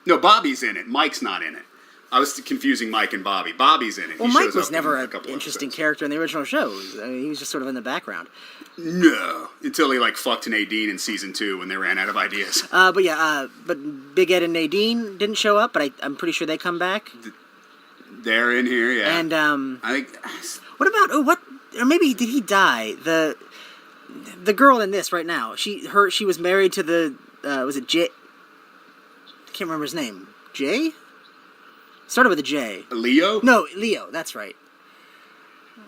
S2: No, Bobby's in it. Mike's not in it. I was confusing Mike and Bobby. Bobby's in it.
S3: Well, Mike was never an interesting character in the original shows. I mean, he was just sort of in the background.
S2: No, until he fucked Nadine in season 2 when they ran out of ideas.
S3: But Big Ed and Nadine didn't show up, but I'm pretty sure they come back.
S2: They're in here, yeah.
S3: And
S2: I think.
S3: What about or maybe did he die? The girl in this right now. She was married to the was it Jay? can't remember his name. Jay? Started with a J.
S2: Leo?
S3: No, Leo. That's right.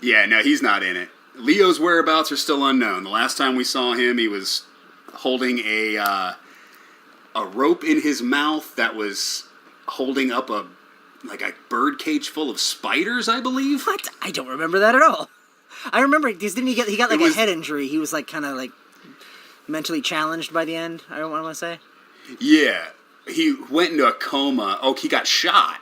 S2: Yeah, no, he's not in it. Leo's whereabouts are still unknown. The last time we saw him, he was holding a rope in his mouth that was holding up a bird cage full of spiders, I believe.
S3: What? I don't remember that at all. I remember, didn't he got like a head injury? He was like kind of like mentally challenged by the end, I don't want to say.
S2: Yeah, he went into a coma. Oh, he got shot.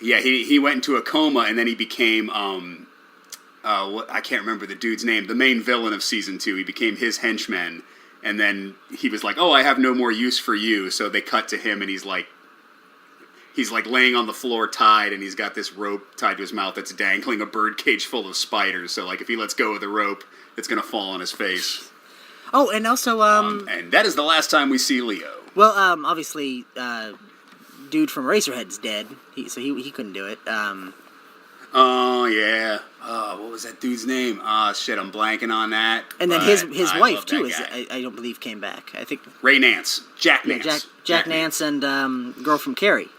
S2: Yeah, he went into a coma, and then he became, I can't remember the dude's name, the main villain of season 2. He became his henchman, and then he was like, oh, I have no more use for you. So they cut to him, and he's like laying on the floor tied, and he's got this rope tied to his mouth that's dangling a bird cage full of spiders. So like if he lets go of the rope, it's going to fall on his face.
S3: Oh, and also,
S2: and that is the last time we see Leo.
S3: Well, obviously, dude from Eraserhead's dead, so he couldn't do it.
S2: Oh, yeah. Oh, what was that dude's name? Oh, shit, I'm blanking on that.
S3: And then his
S2: I
S3: wife,
S2: love
S3: too,
S2: that guy.
S3: I don't believe came back. I think...
S2: Ray Nance. Jack Nance.
S3: Jack Nance and girl from Carrie.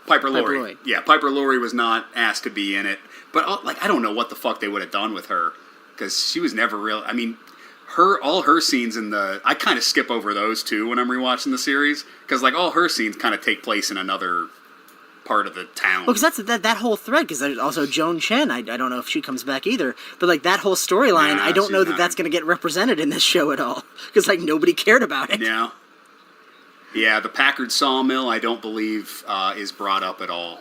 S2: Piper Laurie. Yeah, Piper Laurie was not asked to be in it. But, I don't know what the fuck they would have done with her. Because she was never real... I mean... all her scenes in I kind of skip over those too when I'm rewatching the series, because all her scenes kind of take place in another part of the town.
S3: Well, because that whole thread, because there's also Joan Chen, I don't know if she comes back either, but that whole storyline, I don't know that's going to get represented in this show at all, because nobody cared about it.
S2: Yeah, the Packard sawmill I don't believe is brought up at all.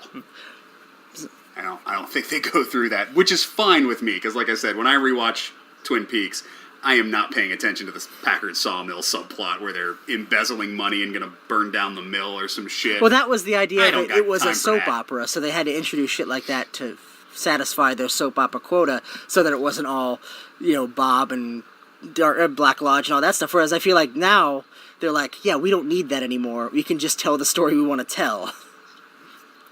S2: I don't think they go through that, which is fine with me, because like I said, when I rewatch Twin Peaks, I am not paying attention to this Packard sawmill subplot where they're embezzling money and going to burn down the mill or some shit.
S3: Well, that was the idea. It was a soap opera, so they had to introduce shit like that to satisfy their soap opera quota, so that it wasn't all, Bob and Black Lodge and all that stuff. Whereas I feel like now they're like, yeah, we don't need that anymore. We can just tell the story we want to tell.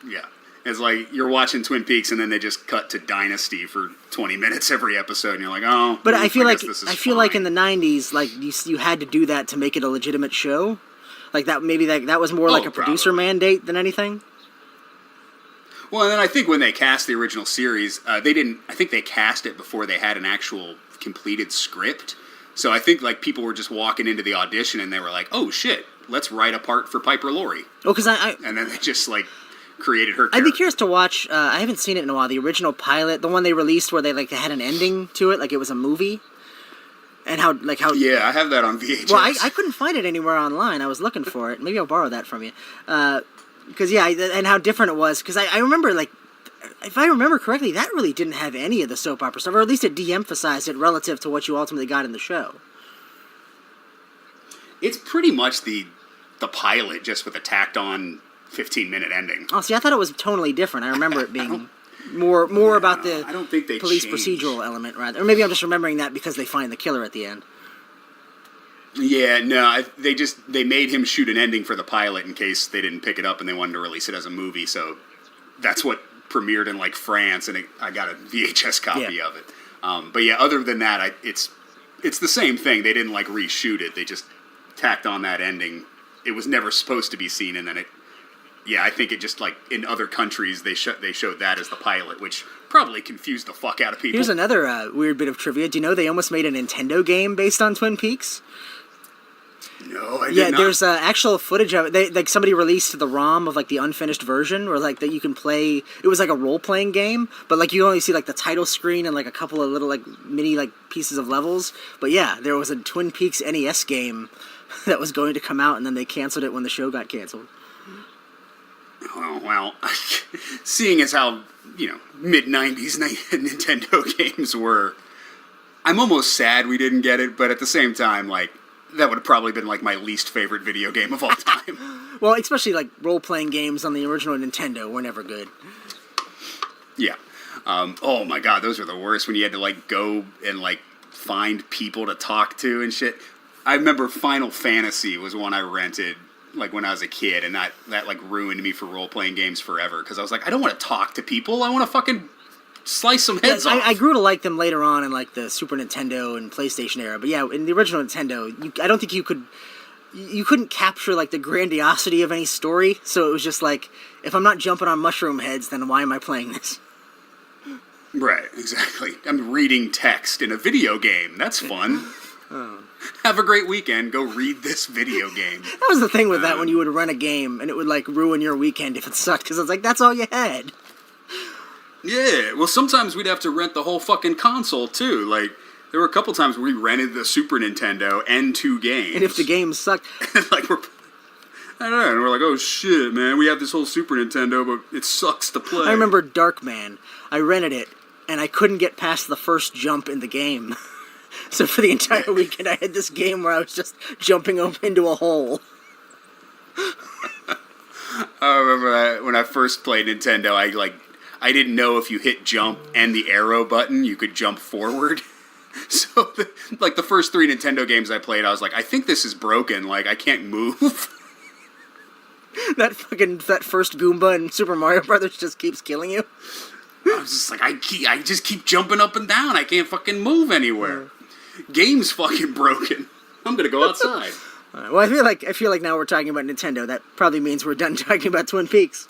S2: Yeah. It's like you're watching Twin Peaks and then they just cut to Dynasty for 20 minutes every episode, and you're like, oh.
S3: But I feel like in the 90s, you had to do that to make it a legitimate show. That was more like a producer mandate than anything.
S2: Well, and then I think when they cast the original series, I think they cast it before they had an actual completed script. So I think people were just walking into the audition and they were like, oh shit, let's write a part for Piper Laurie.
S3: Oh, because
S2: and then they just created her character.
S3: I'd be curious to watch, I haven't seen it in a while, the original pilot, the one they released where they had an ending to it, it was a movie, and how...
S2: Yeah, I have that on VHS.
S3: Well, I couldn't find it anywhere online, I was looking for it, maybe I'll borrow that from you, because, and how different it was, because I remember, if I remember correctly, that really didn't have any of the soap opera stuff, or at least it de-emphasized it relative to what you ultimately got in the show.
S2: It's pretty much the pilot, just with a tacked-on 15-minute ending.
S3: Oh, see, I thought it was totally different. I remember it being more about the
S2: I don't think they
S3: police
S2: changed.
S3: Procedural element, rather. Or maybe I'm just remembering that because they find the killer at the end.
S2: Yeah, no, they made him shoot an ending for the pilot in case they didn't pick it up and they wanted to release it as a movie, so that's what premiered in France, and I got a VHS copy of it. But yeah, other than that, it's the same thing. They didn't reshoot it. They just tacked on that ending. It was never supposed to be seen, and then it. Yeah, I think it just in other countries they showed that as the pilot, which probably confused the fuck out of people.
S3: Here's another weird bit of trivia. Do you know they almost made a Nintendo game based on Twin Peaks?
S2: No, I did not.
S3: There's actual footage of it. Somebody released the ROM of the unfinished version, or that you can play. It was a role playing game, but you only see the title screen and a couple of little mini pieces of levels. But yeah, there was a Twin Peaks NES game that was going to come out, and then they canceled it when the show got canceled.
S2: Oh, well, seeing as how, mid-90s Nintendo games were, I'm almost sad we didn't get it, but at the same time, that would have probably been, my least favorite video game of all time.
S3: Well, especially, role-playing games on the original Nintendo were never good.
S2: Yeah. Oh, my God, those were the worst when you had to, go and, find people to talk to and shit. I remember Final Fantasy was one I rented when I was a kid, and that ruined me for role-playing games forever, because I was I don't want to talk to people, I want to fucking slice some heads off.
S3: I grew to like them later on in the Super Nintendo and PlayStation era, but yeah, in the original Nintendo, I don't think you could you couldn't capture like the grandiosity of any story, so it was just like, if I'm not jumping on mushroom heads, then why am I playing this?
S2: Right, exactly. I'm reading text in a video game. That's fun. Have a great weekend. Go read this video game.
S3: That was the thing with that, when you would run a game and it would like ruin your weekend if it sucked, because it's like, that's all you had.
S2: Yeah, well, sometimes we'd have to rent the whole fucking console too. Like, there were a couple times where we rented the Super Nintendo and 2 games.
S3: And if the game sucked,
S2: like I don't know, and we're like, oh shit, man, we have this whole Super Nintendo, but it sucks to play.
S3: I remember Darkman. I rented it, and I couldn't get past the first jump in the game. So for the entire weekend, I had this game where I was just jumping up into a hole.
S2: I remember when I first played Nintendo, I didn't know if you hit jump and the arrow button, you could jump forward. So, the first 3 Nintendo games I played, I was like, I think this is broken. Like, I can't move.
S3: That first Goomba in Super Mario Brothers just keeps killing you.
S2: I was just like, I just keep jumping up and down. I can't fucking move anywhere. Game's fucking broken. I'm gonna go outside.
S3: Well, I feel like now we're talking about Nintendo. That probably means we're done talking about Twin Peaks.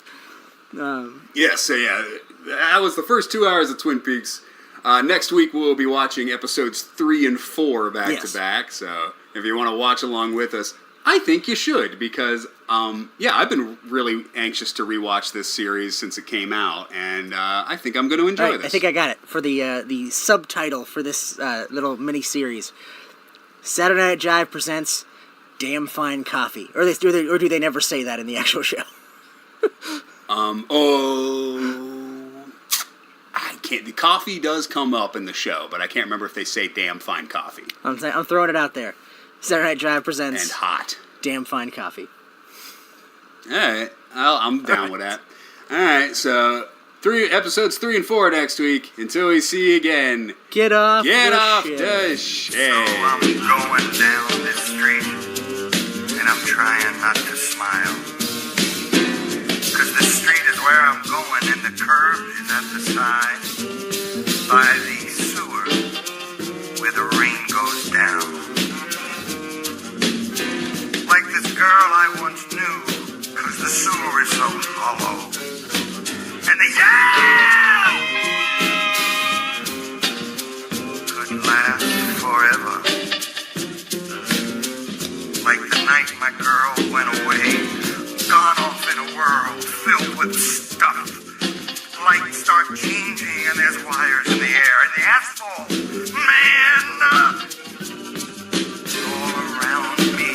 S2: Yes, yeah, that was the first 2 hours of Twin Peaks. Next week we'll be watching episodes 3 and 4 back to back. So if you want to watch along with us, I think you should, because I've been really anxious to rewatch this series since it came out, and I think I'm going to enjoy this.
S3: I think I got it for the subtitle for this little mini series. Saturday Night Jive presents Damn Fine Coffee, or do they never say that in the actual show?
S2: I can't. The coffee does come up in the show, but I can't remember if they say damn fine coffee.
S3: I'm throwing it out there. Saturday Night Jive presents
S2: and hot
S3: Damn Fine Coffee.
S2: All right, I'm down with that. All right, so episodes 3 and 4 next week. Until we see you again.
S3: Get off
S2: the
S3: shit.
S5: So I'm going down this street, and I'm trying not to smile. 'Cause the street is where I'm going, and the curb is at the side, by the sewer, where the rain goes down. Like this girl I once knew, 'cause the sewer is so hollow. And the yell could last forever. Like the night my girl went away, gone off in a world filled with stuff. Lights start changing and there's wires in the air, and the asphalt, man, all around me.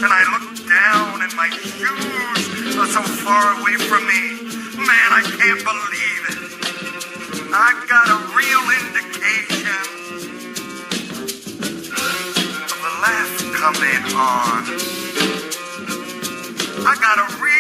S5: And I look down and my shoes are so far away from me. Man, I can't believe it. I got a real indication of the laugh coming on. I got a real